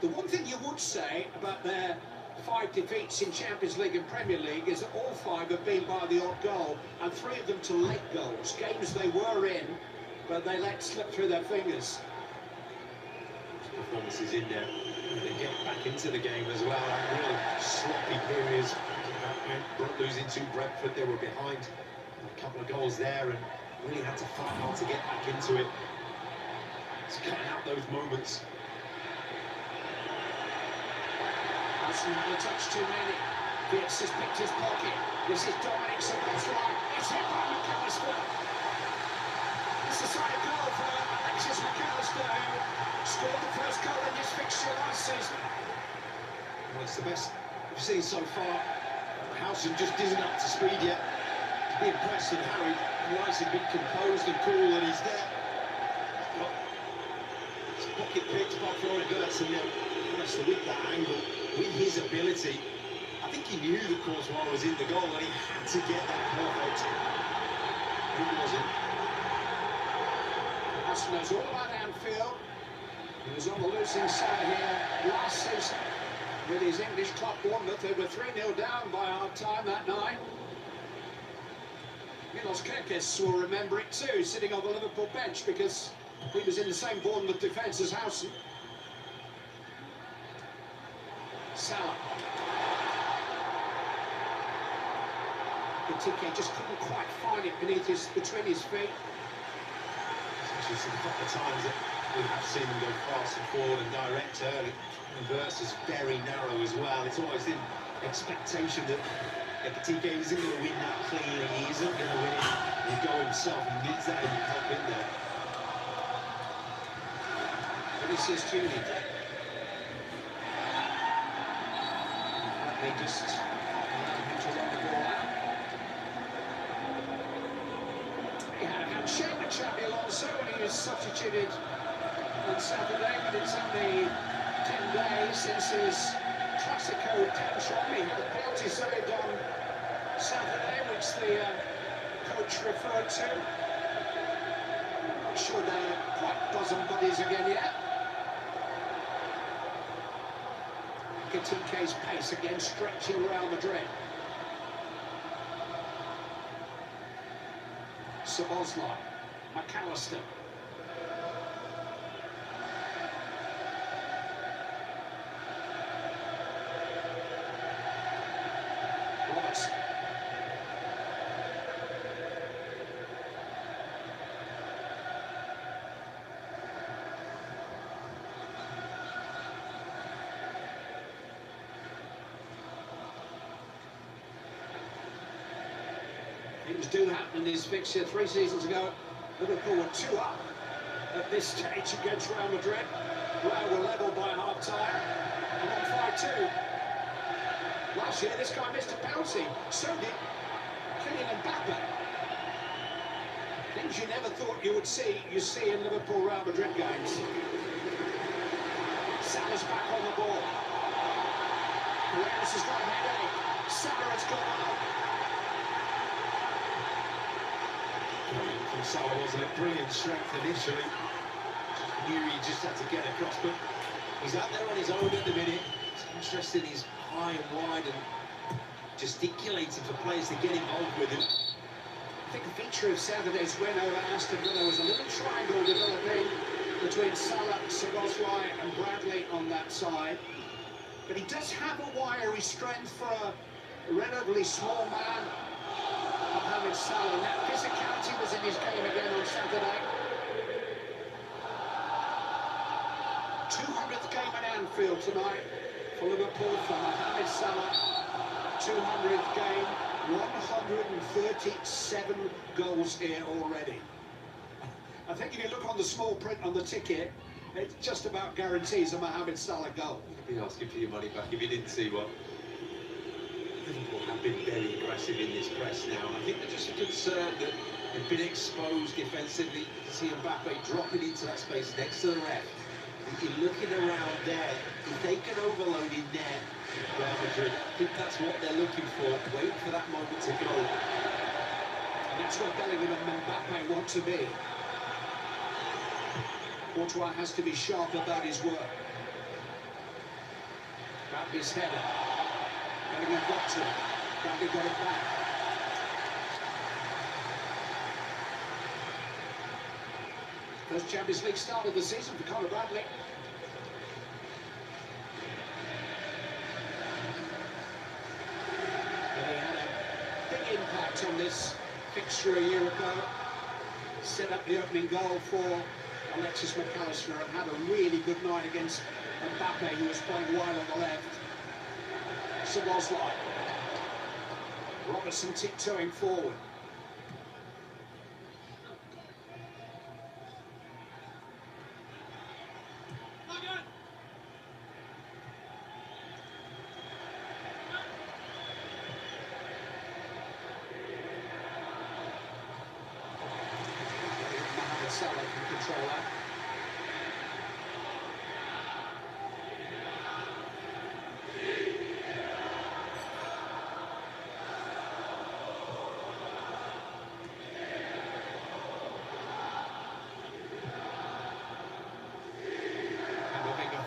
The one thing you would say about their 5 defeats in Champions League and Premier League is that all 5 have been by the odd goal, and 3 of them to late goals, games they were in, but they let slip through their fingers. Performances in there, they get back into the game as well. Really sloppy periods. Losing to Brentford, they were behind a couple of goals there and really had to fight hard to get back into it. It's cutting out those moments. That's not a touch too many. Fitz has picked his pocket. This is Dominic Szoboszlai. It's hit by McAllister. It's a side goal for Alexis McAllister, who scored the first goal in this fixture last season. Well, it's the best we've seen so far. Howson just isn't up to speed yet. To be impressed with how he's been composed and cool, and he's there. He's got his pocket picked by Florian Wirtz, and then with that angle, with his ability, I think he knew that Courtois was in the goal, and he had to get that perfect. He wasn't. Howson knows all about Anfield. He was on the losing side here last season with his English club Bournemouth. They were 3-0 down by half-time that night. Milos Kerkez will remember it too, sitting on the Liverpool bench, because he was in the same Bournemouth defence as Howson. Salah. Benteke just couldn't quite find it between his feet. There's a couple of times that we have seen him go fast and forward and direct early. Reverse is very narrow as well. It's always in expectation that Benteke isn't going to win that cleanly. He isn't going to win it. He'll go himself. He needs that help in there. Vinicius Junior. They just allowed him to run the ball out. He had a handshake with Xabi Alonso when he was substituted on Saturday, but it's only 10 days since his Classico tantrum. He had a penalty saved on Saturday, which the coach referred to. Not sure they're quite bosom buddies again yet. Benteke's pace again stretching Real Madrid. Szoboszlai, McAllister. Roberts. Things do happen in this fixture. 3 seasons ago, Liverpool were 2 up at this stage against Real Madrid. Real were level by half-time and on 5-2. Last year, this guy missed a penalty. So did Kylian Mbappe. Things you never thought you would see, you see in Liverpool-Real Madrid games. Salah's back on the ball. Perez has got a headache. Salah has gone out. From Salah, wasn't it? Brilliant strength initially. Knew he just had to get across, but he's out there on his own at the minute. It's interesting, he's high and wide and gesticulating for players to get involved with him. I think the feature of Saturday's win over Aston Villa was a little triangle developing between Salah, Szoboszlai and Bradley on that side. But he does have a wiry strength for a relatively small man. Mohamed Salah. That physicality was in his game again on Saturday. 200th game at Anfield tonight for Liverpool for Mohamed Salah. 200th game, 137 goals here already. I think if you look on the small print on the ticket, it just about guarantees a Mohamed Salah goal. You'd be asking for your money back if you didn't see one. Liverpool have been very aggressive in this press now. I think they're just concerned that they've been exposed defensively. You see Mbappe dropping into that space next to the ref. You're looking around there. If they can overload in there, Real Madrid, I think that's what they're looking for. Wait for that moment to go. And that's where Bellingham and Mbappe want to be. Courtois has to be sharp about his work. Bradley's header. Bellingham got to it. Bradley got it back. First Champions League start of the season for Conor Bradley. And he had a big impact on this fixture a year ago. Set up the opening goal for Alexis McAllister and had a really good night against Mbappe, who was playing wide on the left. Szoboszlai. Robertson tiptoeing forward. Salah can control that.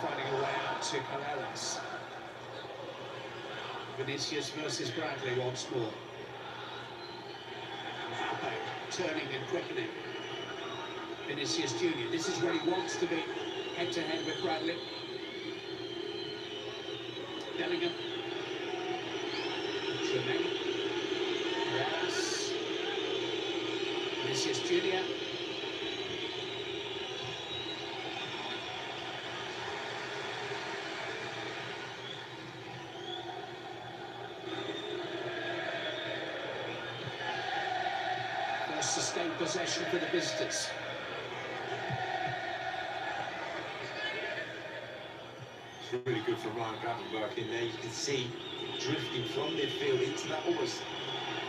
Finding a way out to Carreras. Vinicius versus Bradley once more. Mbappe turning and quickening. Vinicius Junior. This is where he wants to be, head-to-head with Bradley. Bellingham. Tremaine. Carreras. Vinicius Junior. First sustained possession for the visitors. Really good for Ryan Gravenberch in there. You can see drifting from midfield into that almost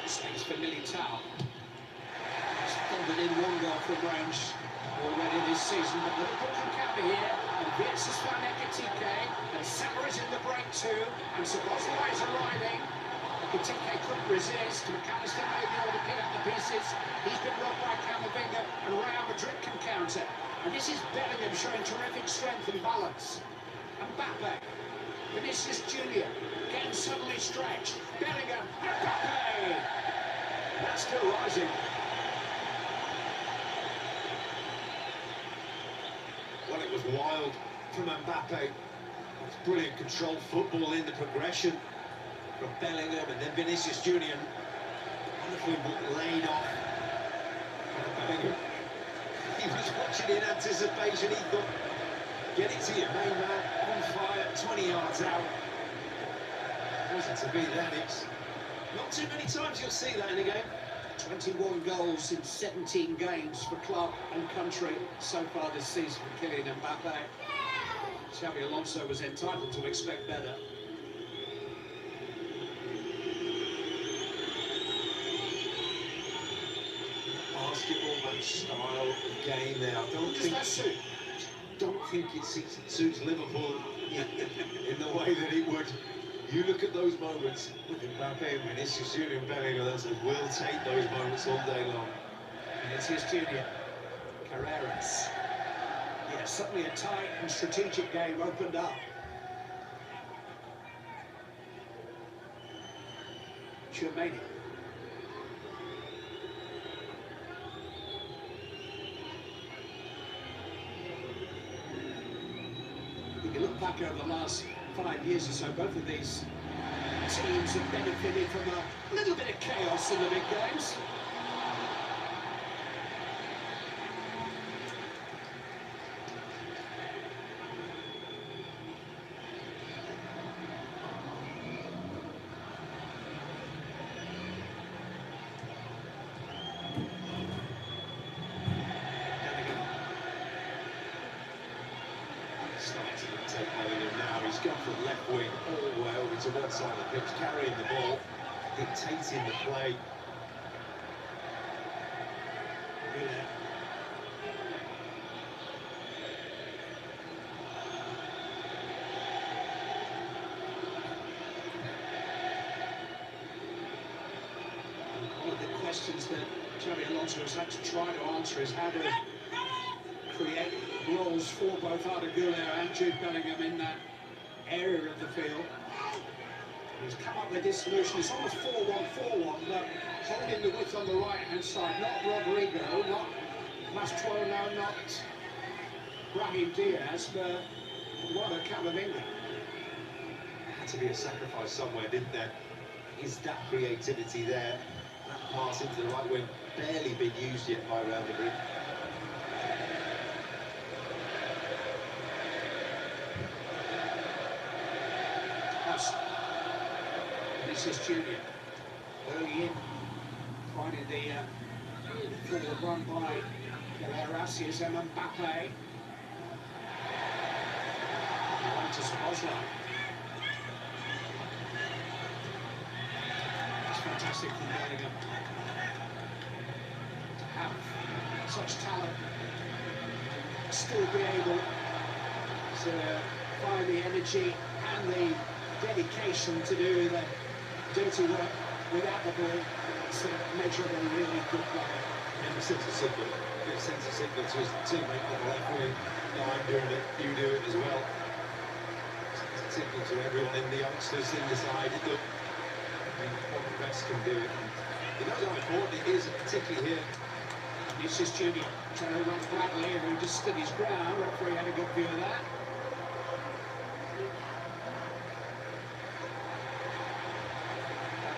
space for Militao. He's folded in one goal from range already this season, but Liverpool can counter here. And Wirtz has found Ekitike, and Salah is in the break too, and Szoboszlai is arriving. Ekitike couldn't resist. McAllister may be able to pick up the pieces. He's been robbed by Camavinga, and Real Madrid can counter. And this is Bellingham showing terrific strength and balance. Mbappe, Vinicius Junior, getting suddenly stretched. Bellingham, Mbappe! That's still rising. Well, it was wild from Mbappe. It's brilliant controlled football in the progression from Bellingham and then Vinicius Junior. Wonderfully laid off. Bellingham. He was watching in anticipation. He thought, get it to your main man, on fire, 20 yards out. Wasn't to be then. It's not too many times you'll see that in a game. 21 goals in 17 games for club and country so far this season for Kylian Mbappe. Xabi Alonso was entitled to expect better. Basketball match style of game there. I don't think it suits Liverpool in the way that it would. You look at those moments with Mbappe and Vinicius Junior and Bellingham, and we'll take those moments all day long. Vinicius Junior, Carreras. Yeah, suddenly a tight and strategic game opened up. Tremaine. If you look back over the last 5 years or so, both of these teams have benefited from a little bit of chaos in the big games. Starting to take Bellingham now. He's gone from left wing all the way over to to one side of the pitch, carrying the ball, dictating the play. One of the questions that Xabi Alonso has had to try to answer is how to create roles for both Arda Güler and Jude Bellingham in that area of the field. He's come up with this solution. It's almost 4-1-4-1, but holding the width on the right-hand side. Not Rodrigo, not Mastrono, not Brahim Diaz, but what a Camavinga. Had to be a sacrifice somewhere, didn't there? Is that creativity there? That pass into the right wing, barely been used yet by Real Madrid. Vinicius Junior early in, finding the forward run by Galeraci. Here's Mbappe. Right to Szoboszlai. It's fantastic from Bellingham to have such talent, still be able to find the energy and the dedication to do the dirty work without the ball. It's a measure of a really good player. And a sense of signal. A sense of signal to his teammate on the left wing. No, I'm doing it, you do it as well. It's a signal to everyone in the youngsters in the side. Look, what the best can do it. And he knows how important it is, particularly here. Vinicius Junior trying to run flatly and he just stood his ground. Referee had a good view of that.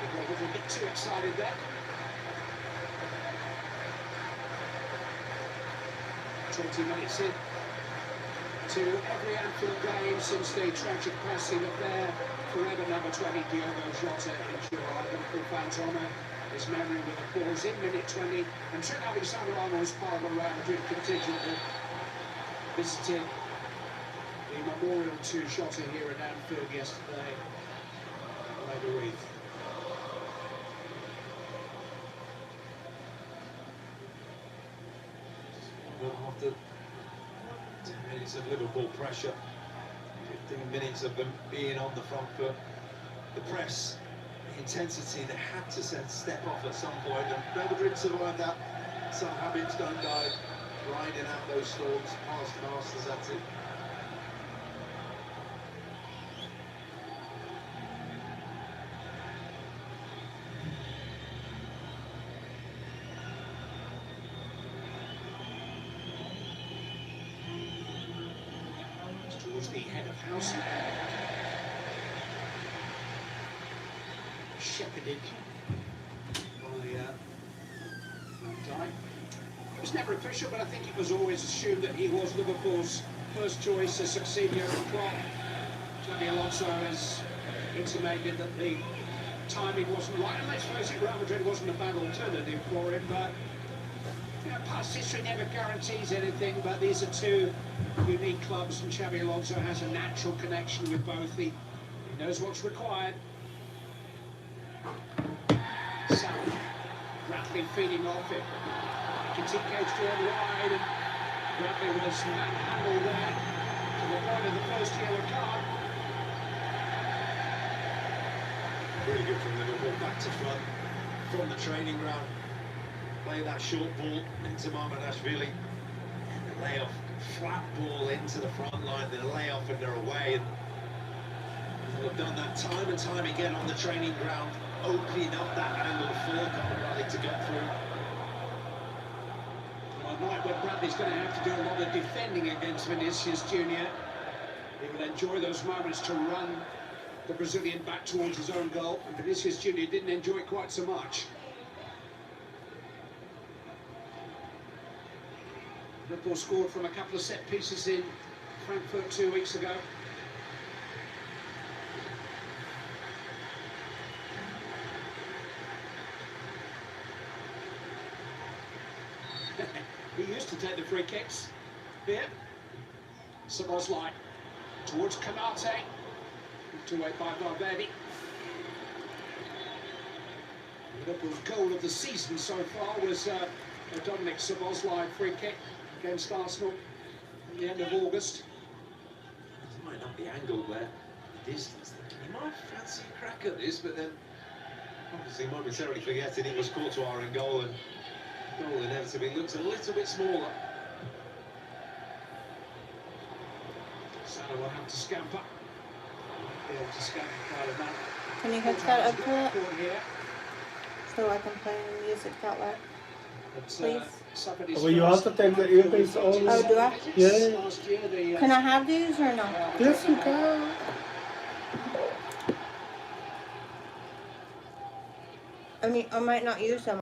A little bit too excited there. 20 minutes in to every Anfield game since the tragic passing of their forever number 20 Diogo Jota in July. Liverpool fans honour his memory with a pause in minute 20, and Trent Alexander-Arnold was part of the Real Madrid contingent that visited the memorial to Jota here at Anfield yesterday. Laid a wreath. After 10 minutes of Liverpool pressure, 15 minutes of them being on the front foot, the press, the intensity, they had to step off at some point, and Real Madrid survived that. Some habits don't die, riding out those storms, past masters, that's it. Towards the head of house. Shepherded by Van Dijk. It was never official, but I think it was always assumed that he was Liverpool's first choice to succeed Jurgen Klopp. Xabi Alonso has intimated that the timing wasn't right, and let's face it, Real Madrid wasn't a bad alternative for him, but you know, past history never guarantees anything, but these are two unique clubs, and Xabi Alonso has a natural connection with both. He knows what's required. Salah, Bradley feeding off it. TK's drawn wide, and Bradley was manhandled there to the point of the first yellow card. Really good from Liverpool, back to front, from the training ground. Play that short ball into Mamardashvili. The layoff, flat ball into the front line, the layoff and they're away. And they've done that time and time again on the training ground, opening up that angle for Bradley to get through. A night when Bradley's going to have to do a lot of defending against Vinicius Junior. He will enjoy those moments to run the Brazilian back towards his own goal, and Vinicius Junior didn't enjoy it quite so much. Liverpool scored from a couple of set pieces in Frankfurt 2 weeks ago. He used to take the free kicks. Here, Szoboszlai towards Konate. Tucked away by Valverde. Liverpool's goal of the season so far was a Dominic Szoboszlai free kick against Arsenal at the end of August. It might not be angled there. The distance. You might fancy a crack at this, but then obviously momentarily forgetting it was Courtois in goal, and goal inevitably looks a little bit smaller. Salah will have to scamper. Be able to scamper quite a lot. Can you hook that up to it? Here. So I can play music out loud. Please. Well, you also take the earpiece off. Oh, do I? Yeah. Can I have these or no? Yes, you can. I mean, I might not use them.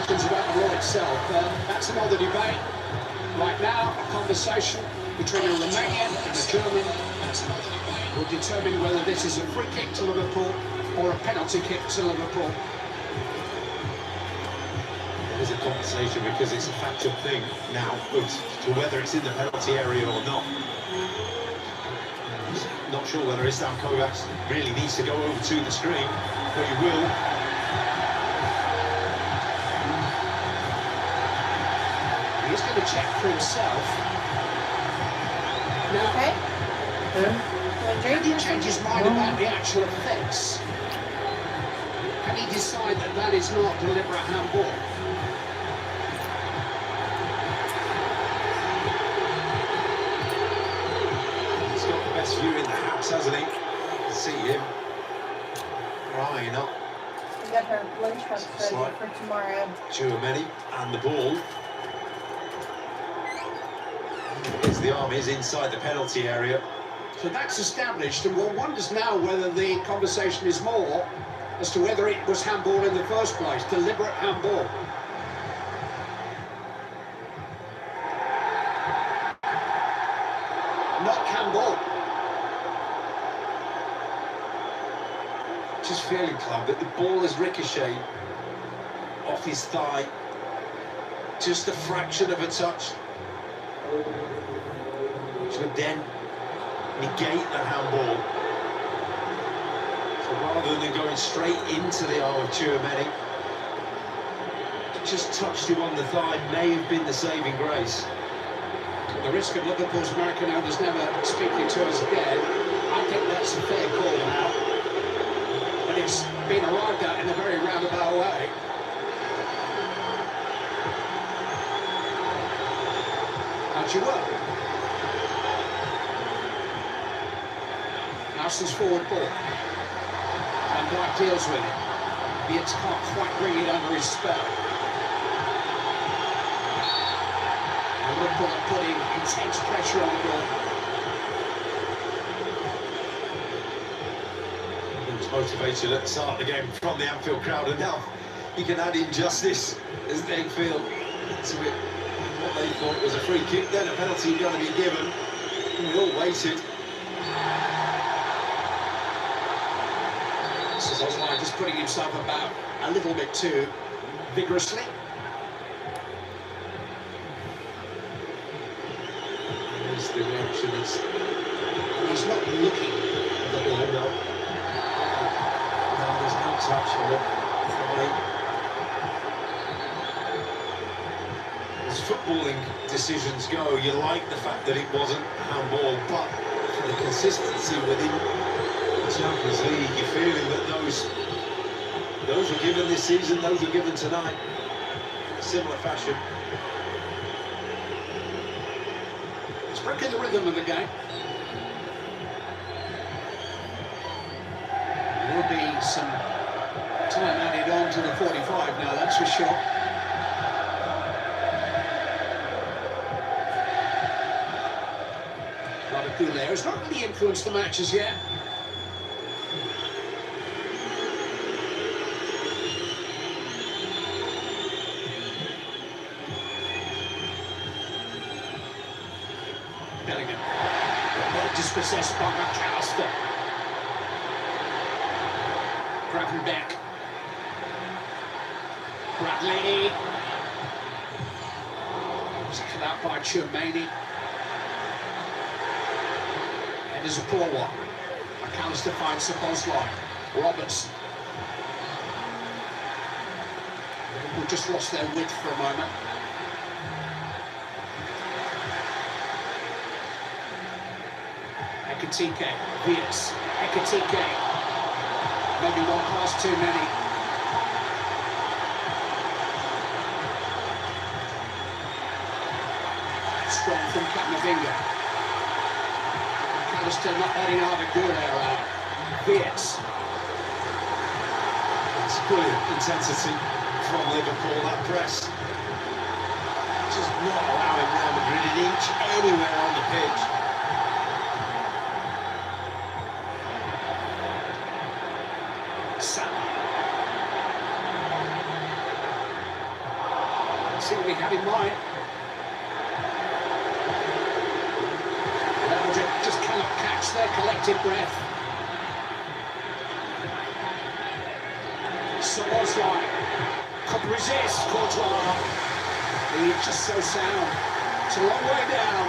questions about the law itself. That's another debate. Right now, a conversation between a Romanian and a German will determine whether this is a free kick to Liverpool or a penalty kick to Liverpool. There's a conversation because it's a factual thing now as to whether it's in the penalty area or not. Not sure whether Islam Kovacs really needs to go over to the screen, but he will. He's going to check for himself. Now, can he change his mind about the actual offence? Can he decide that that is not deliberate handball? He's got the best view in the house, hasn't he? You can see him crying up. We got her lunch cups ready for tomorrow. Chouameni and the ball. As the arm is inside the penalty area. So that's established, and one wonders now whether the conversation is more as to whether it was handball in the first place, deliberate handball. Not handball. Just feeling, Club, that the ball has ricocheted off his thigh. Just a fraction of a touch. Which would then negate the handball. So rather than going straight into the arm of Chouameni, just touched him on the thigh, may have been the saving grace. The risk of Liverpool's American owners never speaking to us again, I think that's a fair call now. But it's been arrived at in a very roundabout way. How'd you work? Arsenal's forward ball. Van Dijk deals with it. Beats can't quite bring it under his spell. And Liverpool are putting intense pressure on the ball. He was motivated at the start of the game from the Anfield crowd, and now he can add injustice as they feel to it. What they thought was a free kick, then a penalty going to be given. And we all waited. Szoboszlai just putting himself about a little bit too vigorously. There's the reaction. He's not looking at the ball. No, there's no touch on it. As footballing decisions go, you like the fact that it wasn't handball, but for the consistency within the Champions League, you're feeling that those were given this season, those were given tonight, similar fashion. It's breaking the rhythm of the game. There will be some time added on to the 45 now, that's for sure. There has not really influenced the matches yet. Bellingham. Well dispossessed by McAllister. Gravenbeck. Bradley. Was cut out by Chouameni. There's a poor one. McAllister finds Szoboszlai. Robertson. Liverpool just lost their width for a moment. Ekitike. Vias. Ekitike. Maybe one pass too many. Strong from Camavinga. Still not letting Arda out. Beats. It's brilliant intensity from Liverpool, that press. Just not allowing Real Madrid an inch anywhere on the pitch. bated breath. Szoboszlai could resist Courtois. He's just so sound. It's a long way down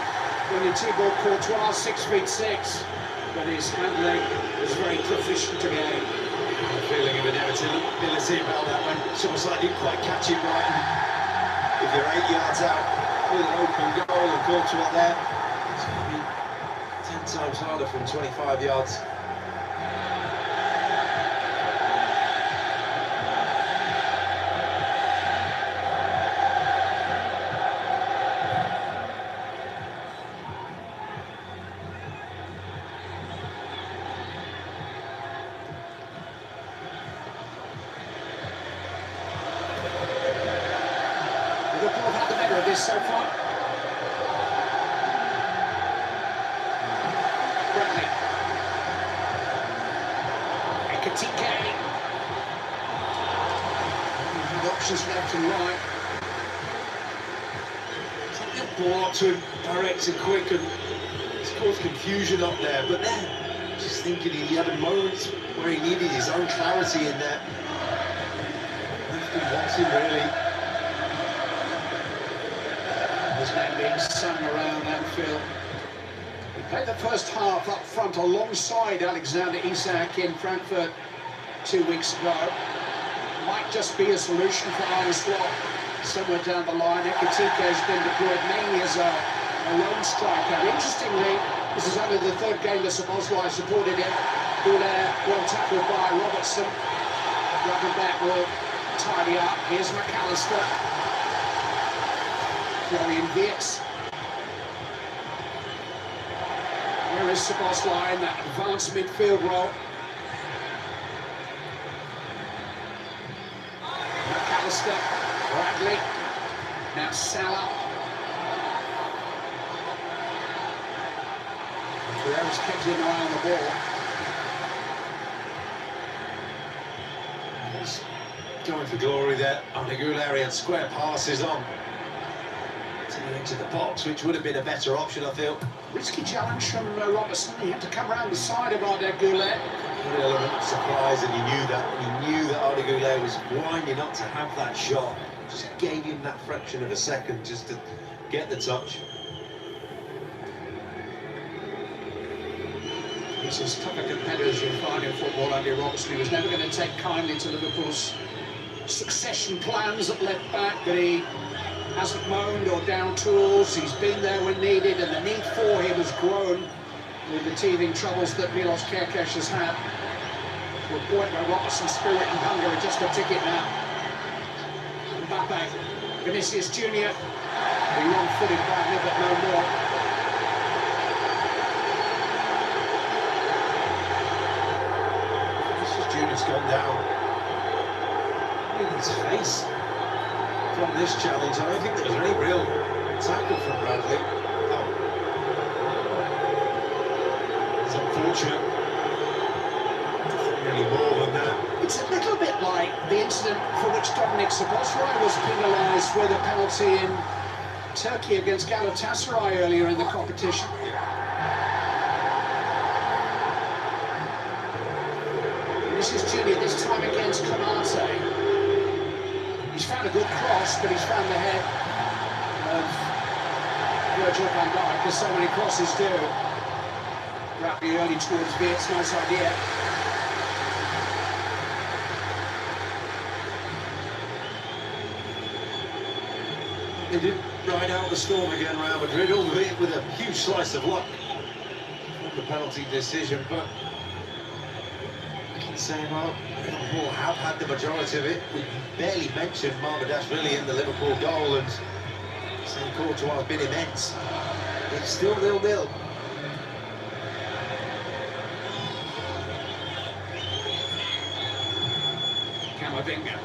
when you Thibaut Courtois 6'6", but his handling was very proficient again. A feeling of inevitability about that one. Szoboszlai didn't quite catch it right. If you're 8 yards out with an open goal and Courtois there, it's going to be 10 times harder from 25 yards. Liverpool have had the better of this so far. Bradley. Ekitike. The options left and right. That ball up to him direct and quick, and it's caused confusion up there. But then, just thinking he had a moment where he needed his own clarity in there. He wants him really. His name being sung around Anfield. He played the first half up front alongside Alexander Isak in Frankfurt 2 weeks ago. Might just be a solution for Arne Slot somewhere down the line. Ekitike has been deployed mainly as a lone striker. Interestingly, this is only the third game that Szoboszlai supported him. Goulet, well tackled by Robertson. Gravenberch will tidy up. Here's McAllister. Florian Wirtz. Where is Szoboszlai in that advanced midfield role? McAllister, Bradley, now Salah. Guerrero's kept an eye on the ball. He's going for glory there. Arne Goulet had square passes on to the edge of the box, which would have been a better option, I feel. Risky challenge from Robertson. He had to come around the side of Arne Goulet. An element of surprise, and he knew that. He knew that Arne Goulet was winding up to have that shot. Just gave him that fraction of a second just to get the touch. He's as tough a competitor as you'll find in football. Andy Robertson, he was never going to take kindly to Liverpool's succession plans at left back, but he hasn't moaned or down tools. He's been there when needed, and the need for him has grown with the teething troubles that Milos Kerkez has had. To a point where Robertson's spirit and hunger are just a ticket now. Mbappe, Vinicius Junior, the wrong-footed Wagner, but no more. Vinicius Junior's gone down in his face from this challenge. I don't think there was any real tackle from Bradley. Oh. It's unfortunate. Nothing really more than that. It's a little bit like the incident for which Dominic Szoboszlai was penalised with a penalty in Turkey against Galatasaray earlier in the competition. Vinicius Junior this time against Konate. He's found a good cross, but he's found the head of Virgil van Dijk, as so many crosses do. Rapidly early towards Wirtz, nice idea. They did ride out the storm again, Real Madrid, albeit with a huge slice of luck from the penalty decision, but I can say, well, Liverpool have had the majority of it. We barely mentioned Marmadashvili in the Liverpool goal, and saying Courtois has been immense. It's still 0-0. Camavinga.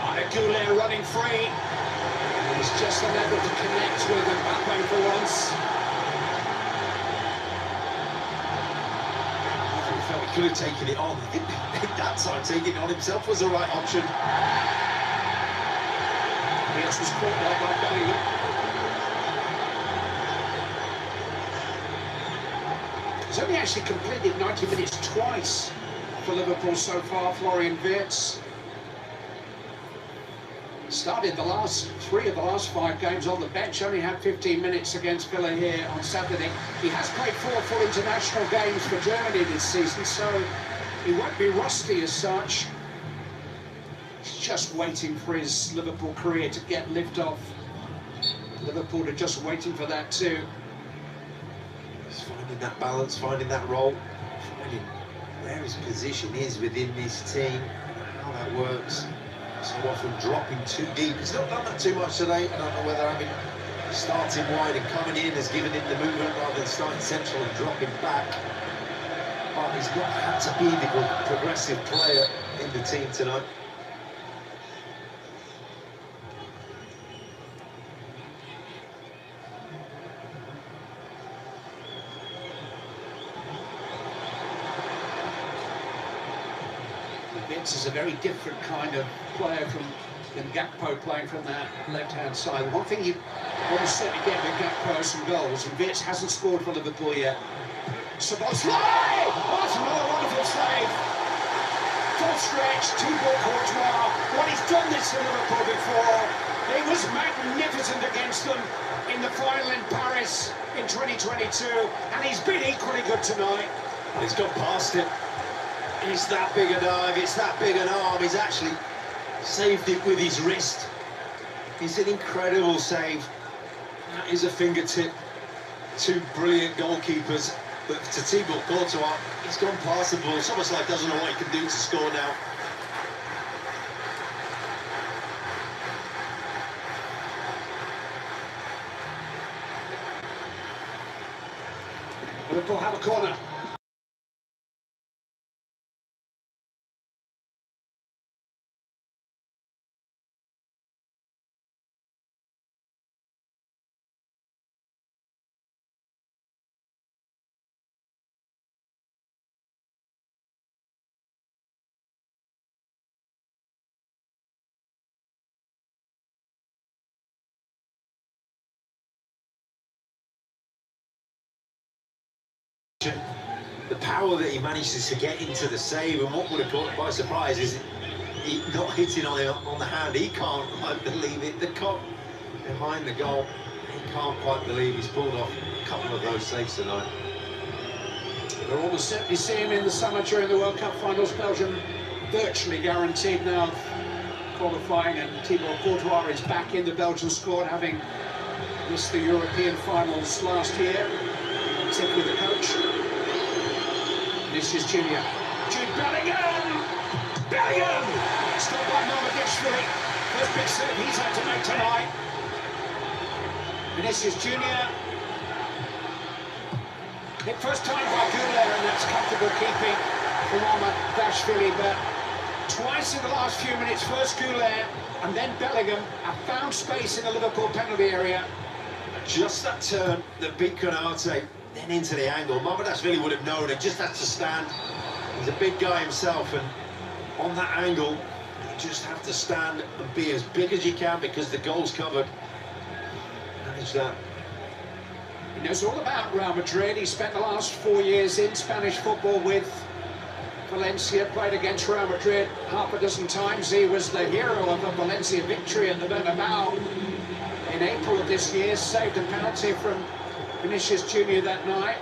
Arne Goulet running free. He's just unable to connect with Mbappe for once. I felt he could have taken it on. I think that time taking it on himself was the right option. Wirtz was caught there by Bellingham. He's only actually completed 90 minutes twice for Liverpool so far, Florian Wirtz. Started the last 3 of the last 5 games on the bench, only had 15 minutes against Villa here on Saturday. He has played 4 full international games for Germany this season, so he won't be rusty as such. He's just waiting for his Liverpool career to get liftoff. Liverpool are just waiting for that too. He's finding that balance, finding that role, finding where his position is within this team, how that works. So often dropping too deep. He's not done that too much today. I don't know whether having starting wide and coming in has given him the movement rather than starting central and dropping back. But he's not had to be the progressive player in the team tonight. Vince is a very different kind of player than Gakpo playing from that left-hand side. One thing you want to certainly get with Gakpo some goals, and Vince hasn't scored for Liverpool yet. Szoboszlai! That's another wonderful save. Full stretch, Thibaut Courtois. Well, he's done this for Liverpool before. He was magnificent against them in the final in Paris in 2022, and he's been equally good tonight. Well, he's gone past it. It's that big a dive, it's that big an arm. He's actually saved it with his wrist. It's an incredible save. That is a fingertip. 2 brilliant goalkeepers. But to Thibaut Courtois, he's gone past the ball. It's almost like doesn't know what he can do to score now. Liverpool have a corner. The power that he manages to get into the save, and what would have caught him by surprise is he not hitting on the hand. He can't quite believe it. The cop behind the goal, he can't quite believe he's pulled off a couple of those saves tonight. We'll almost certainly see him in the summer during the World Cup finals. Belgium virtually guaranteed now qualifying, and Thibaut Courtois is back in the Belgian squad, having missed the European finals last year. Tip with the coach. This is Junior. Jude Bellingham! Bellingham! Stopped by Madrid. First big serve he's had to make tonight. And this is Junior. Hit first time by Goulet, and that's comfortable keeping from Madrid, but twice in the last few minutes, first Goulet and then Bellingham have found space in the Liverpool penalty area. Just that turn that beat Konate, then into the angle. Mamardashvili would have known it, just had to stand. He's a big guy himself, and on that angle, you just have to stand and be as big as you can because the goal's covered. Manage that. He knows all about Real Madrid. He spent the last 4 years in Spanish football with Valencia, played against Real Madrid half a dozen times. He was the hero of a Valencia victory at the Bernabeu in April of this year, saved a penalty from Vinicius Junior that night.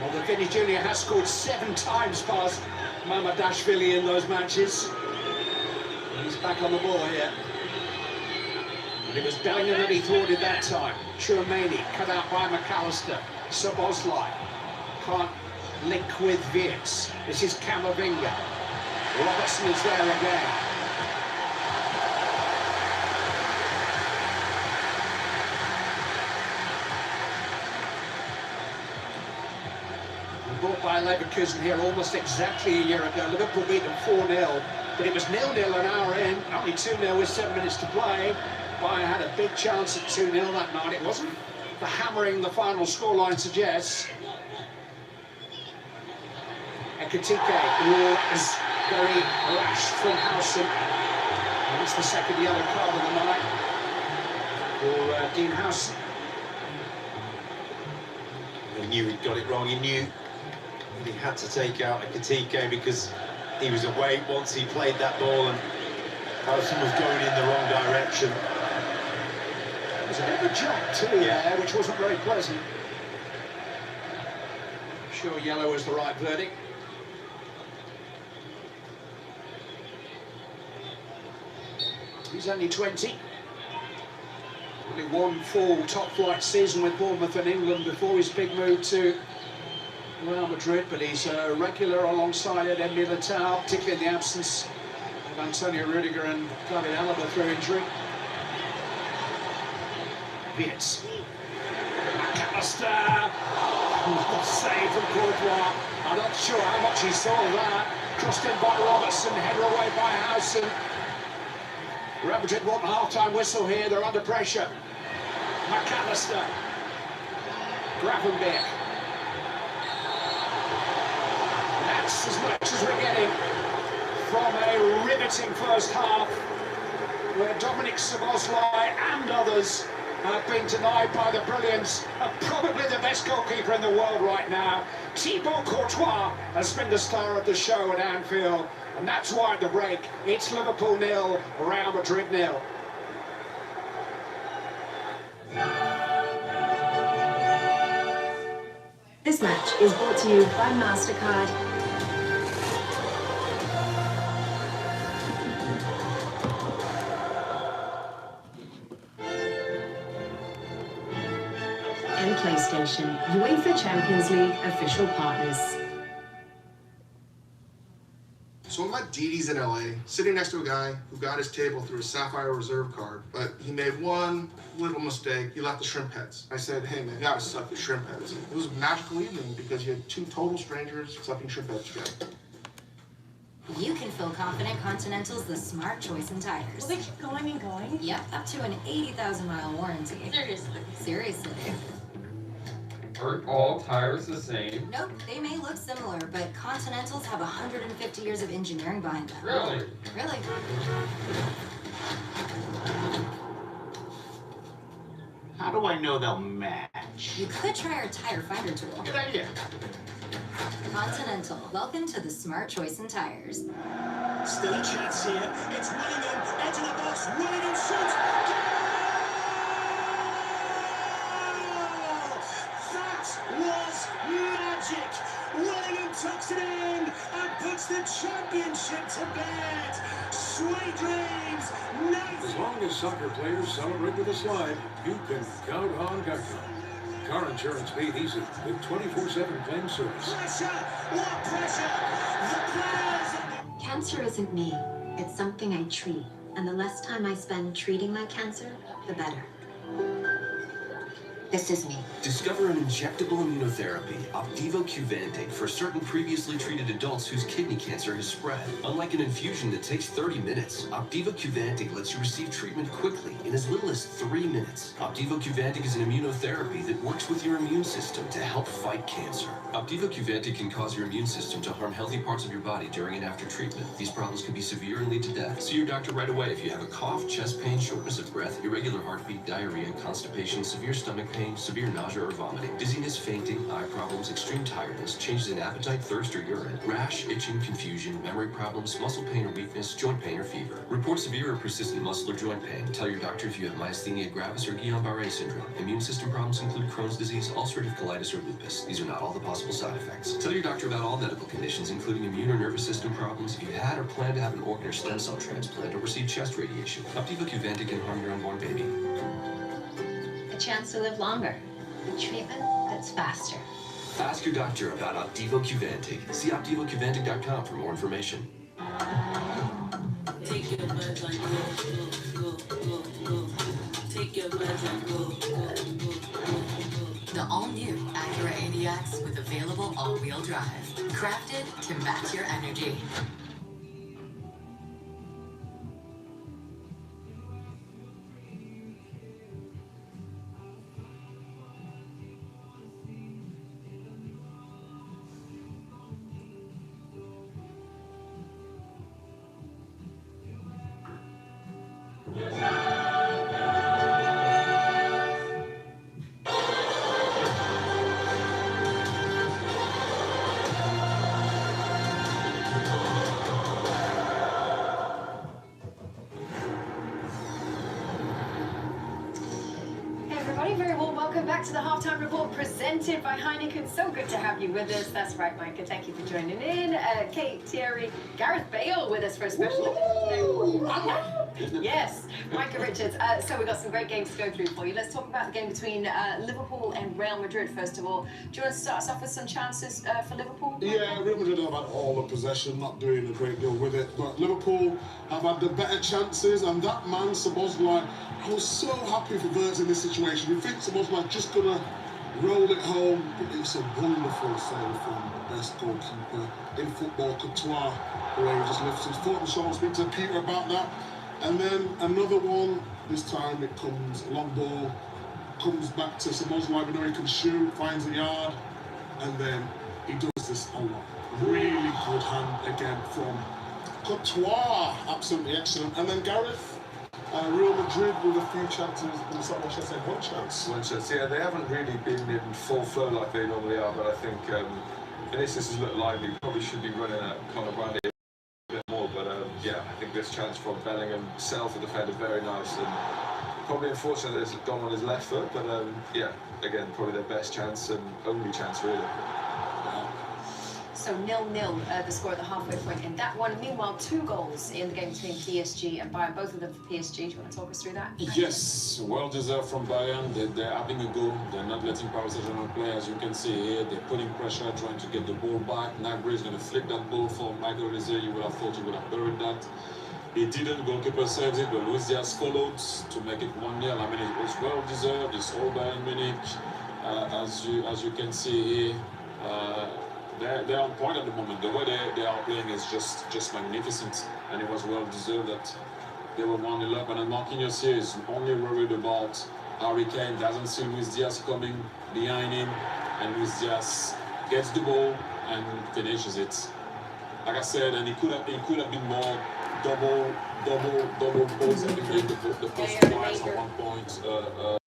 Well, the Vinny Junior has scored 7 times past Mamardashvili in those matches. He's back on the ball here. And it was Bellingham that he thwarted that time. Chouameni cut out by McAllister. Szoboszlai can't link with Wirtz. This is Camavinga. Robertson is there again. Brought by Leverkusen here almost exactly a year ago. Liverpool beat them 4-0, but it was 0-0 an hour in, only 2-0 with 7 minutes to play. Bayern had a big chance at 2-0 that night. It wasn't the hammering the final scoreline suggests. Ekitike, was very rash from Howson. And it's the second yellow card of the night for Dean Howson. He knew he'd got it wrong. He knew that he had to take out Ekitike because he was away once he played that ball and Harrison was going in the wrong direction. It was a bit of a jump too there, which wasn't very pleasant. I'm sure yellow was the right verdict. He's only 20. Only one full top-flight season with Bournemouth and England before his big move to Real Madrid, but he's a regular alongside Eden Militao, particularly in the absence of Antonio Rudiger and David Alaba through injury. Vitz. McAllister. What save from Courtois. I'm not sure how much he saw that. Crossed in by Robertson, header away by Howson. Real Madrid want a half-time whistle here, they're under pressure. McAllister. Gravenberch. That's as much as we're getting from a riveting first half, where Dominic Szoboszlai and others have been denied by the brilliance of probably the best goalkeeper in the world right now. Thibaut Courtois has been the star of the show at Anfield, and that's why at the break, it's Liverpool 0, Real Madrid 0. This match is brought to you by MasterCard. And PlayStation, UEFA Champions League official partners. So I'm at Didi's in LA, sitting next to a guy who got his table through a Sapphire Reserve card, but he made one little mistake. He left the shrimp heads. I said, hey man, you gotta suck the shrimp heads. It was a magical evening because you had two total strangers sucking shrimp heads together. You can feel confident Continental's the smart choice in tires. Will they keep going and going? Yep, up to an 80,000-mile warranty. Seriously? Seriously. Are all tires the same? Nope, they may look similar, but Continentals have 150 years of engineering behind them. Really? Really. How do I know they'll match? You could try our tire finder tool. Good idea. Continental, welcome to the smart choice in tires. Still a chance here. It's Willingham, edge of the box. Willingham shoots. Was magic. Willingham tucks it in and puts the championship to bed. Sweet dreams. As long as soccer players celebrate with a slide, you can count on Geico. Car insurance made easy with 24/7 claim service. Pressure. What pressure? The players. Cancer isn't me. It's something I treat. And the less time I spend treating my cancer, the better. This is me. Discover an injectable immunotherapy, Opdivo Qvantig, for certain previously treated adults whose kidney cancer has spread. Unlike an infusion that takes 30 minutes, Opdivo Qvantig lets you receive treatment quickly in as little as 3 minutes. Opdivo Qvantig is an immunotherapy that works with your immune system to help fight cancer. Opdivo Qvantig can cause your immune system to harm healthy parts of your body during and after treatment. These problems can be severe and lead to death. See your doctor right away if you have a cough, chest pain, shortness of breath, irregular heartbeat, diarrhea, constipation, severe stomach pain, severe nausea or vomiting, dizziness, fainting, eye problems, extreme tiredness, changes in appetite, thirst, or urine, rash, itching, confusion, memory problems, muscle pain or weakness, joint pain or fever. Report severe or persistent muscle or joint pain. Tell your doctor if you have myasthenia gravis or Guillain-Barré syndrome. Immune system problems include Crohn's disease, ulcerative colitis, or lupus. These are not all the possible side effects. Tell your doctor about all medical conditions, including immune or nervous system problems, if you had or plan to have an organ or stem cell transplant or receive chest radiation. Opdivo Qvantig can harm your unborn baby. A chance to live longer. A treatment that's faster. Ask your doctor about Opdivo Qvantig. See OpdivoQvantig.com for more information. Take your buzz and go. Take your buzz and go. The all-new Acura ADX with available all-wheel drive. Crafted to match your energy. back to the halftime report presented by Heineken. So good to have you with us. That's right, Micah. Thank you for joining in. Kate, Thierry, Gareth Bale with us for a special. Yes, Micah Richards. So we've got some great games to go through for you. Let's talk about the game between Liverpool and Real Madrid first of all. Do you want to start us off with some chances for Liverpool? Yeah, Real Madrid have had all the possession, not doing a great deal with it. But Liverpool have had the better chances, and that man, Szoboszlai, I was so happy for Wirtz in this situation. You think Szoboszlai just gonna roll it home, but it's a wonderful save from the best goalkeeper in football, Courtois, where he just lifts his foot and shoulders. Speak to Peter about that. And then another one, this time it comes, long ball, comes back to Szoboszlai, we know he can shoot, finds a yard, and then he does this a lot. Really good hand again from Courtois, absolutely excellent. And then Gareth, Real Madrid with a few chances, and so much I said one chance. One chance, yeah, they haven't really been in full flow like they normally are, but I think Vinicius has looked lively, probably should be running at kind of around it a bit more, but yeah, I think this chance from Bellingham, self a defender, very nice, and probably unfortunate that it's gone on his left foot, but yeah, again, probably their best chance and only chance really. So 0-0, the score at the halfway point in that one. Meanwhile, 2 goals in the game between PSG and Bayern, both of them for PSG. Do you want to talk us through that? Yes, well deserved from Bayern. They're having a go. They're not letting Paris Saint-Germain play, as you can see here. They're putting pressure, trying to get the ball back. Gnabry is going to flick that ball for Michael Olise. You would have thought he would have buried that. He didn't. Goalkeeper saves it, but Luis Diaz followed to make it 1-0. I mean, it was well deserved. It's all Bayern Munich, as you can see here. They're on point at the moment. The way they are playing is just magnificent, and it was well deserved that they were 1-0 up. And Marquinhos here is only worried about Harry Kane. Doesn't see Luis Diaz coming behind him, and Luis Diaz gets the ball and finishes it. Like I said, and it could have been more double goals. I think they the post twice at one point.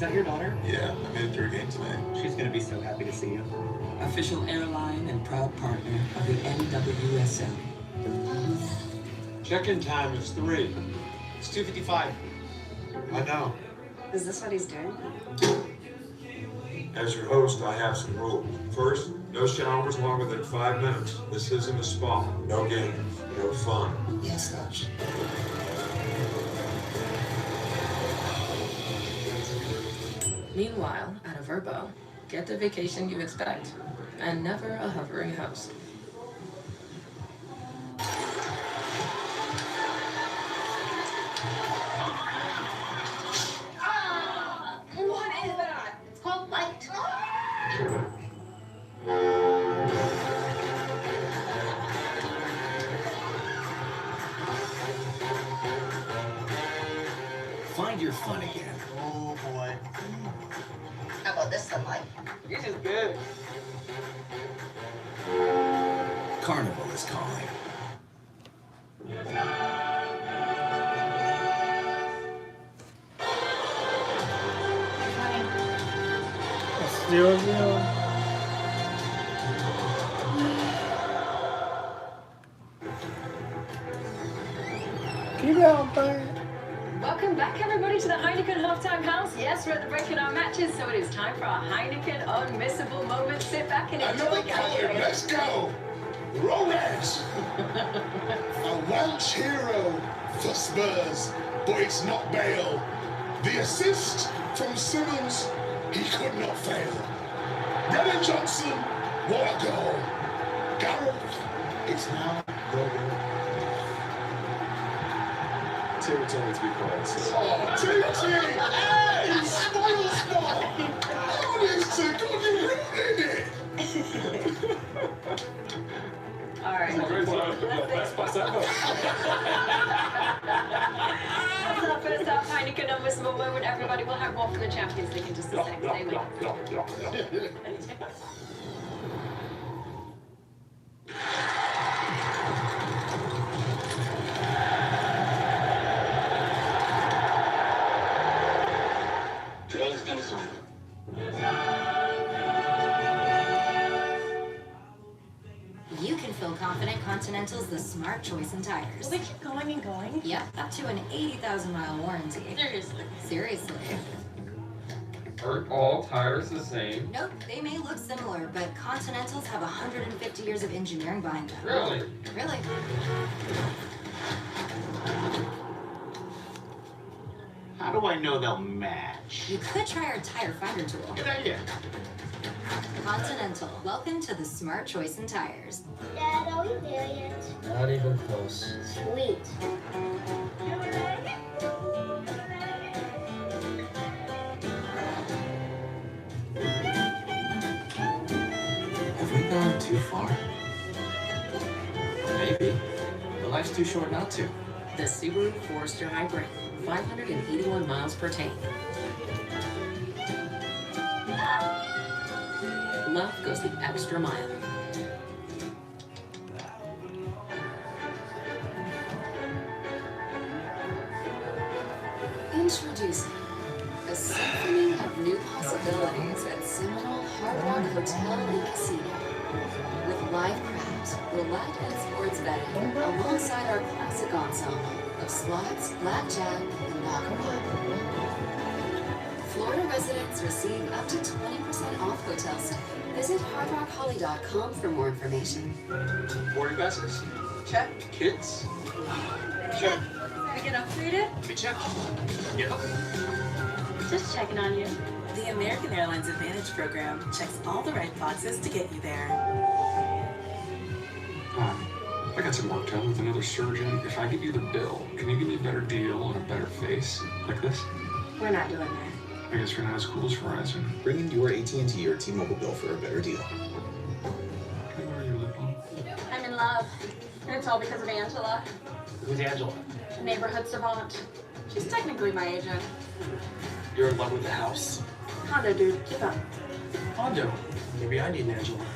that your daughter? Yeah, I made it through a game today. She's gonna be so happy to see you. Official airline and proud partner of the NWSL. Check-in time is 3. It's 2:55. I know. Is this what he's doing? As your host, I have some rules. First, no showers longer than 5 minutes. This isn't a spa. No games, no fun. Yes, Dutch. Meanwhile, at a Verbo, get the vacation you expect, and never a hovering host. What is that? It's called light. Find your fun again. Oh boy. How about this sunlight? This is good. Carnival is calling. It's 0-0. Keep it out there. Welcome back, everybody, to the Heineken Halftime House. Yes, we're at the break in our matches, so it is time for our Heineken Unmissable Moment. Sit back and enjoy. Another colour, let's go! Rolex! A Welsh hero for Spurs, but it's not Bale. The assist from Simmons, he could not fail. Brennan Johnson, what a goal! Gareth, it's now your goal. Tim told me to be quiet. So. Oh, TT! Hey, spoil spot! Honest to God, you ruined it! All right. Let's pass that vote. That's our first half Heineken Unmissable Moment. Everybody will have one for the Champions League in just a second. Stay with us. You can feel confident Continental's the smart choice in tires. Will they keep going and going? Yep, up to an 80,000-mile warranty. Seriously. Seriously. Aren't all tires the same? Nope, they may look similar, but Continentals have 150 years of engineering behind them. Really? Really. How do I know they'll match? You could try our tire finder tool. Good idea. Continental, welcome to the smart choice in tires. Dad, are we there yet? Not even close. Sweet. Have we gone too far? Maybe. But life's too short not to. The Subaru Forester Hybrid, 581 miles per tank. Love goes the extra mile. Introducing a symphony of new possibilities at Seminole Hard Rock Hotel and Casino. With live crabs, roulette, and sports betting, alongside our classic ensemble of slots, blackjack, and baccarat. Florida residents receive up to 20% off hotel stay. Visit hardrockholly.com for more information. 40 pesos. Check. Kids. Check. We get upgraded? We check. Yep. Just checking on you. The American Airlines Advantage program checks all the right boxes to get you there. I got some work done with another surgeon. If I give you the bill, can you give me a better deal and a better face? Like this? We're not doing that. I guess you're not as cool as Verizon. Bring in your AT&T or T-Mobile bill for a better deal. Can I borrow your lip balm? I'm in love. And it's all because of Angela, Who's Angela? neighborhood savant. She's technically my agent. You're in love with the house. Hondo, dude. Keep up. Hondo. Maybe I need an Angela.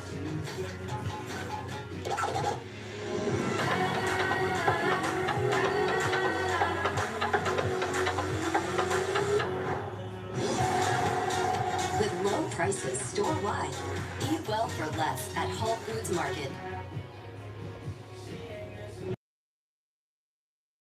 prices store-wide. Eat well for less at Whole Foods Market.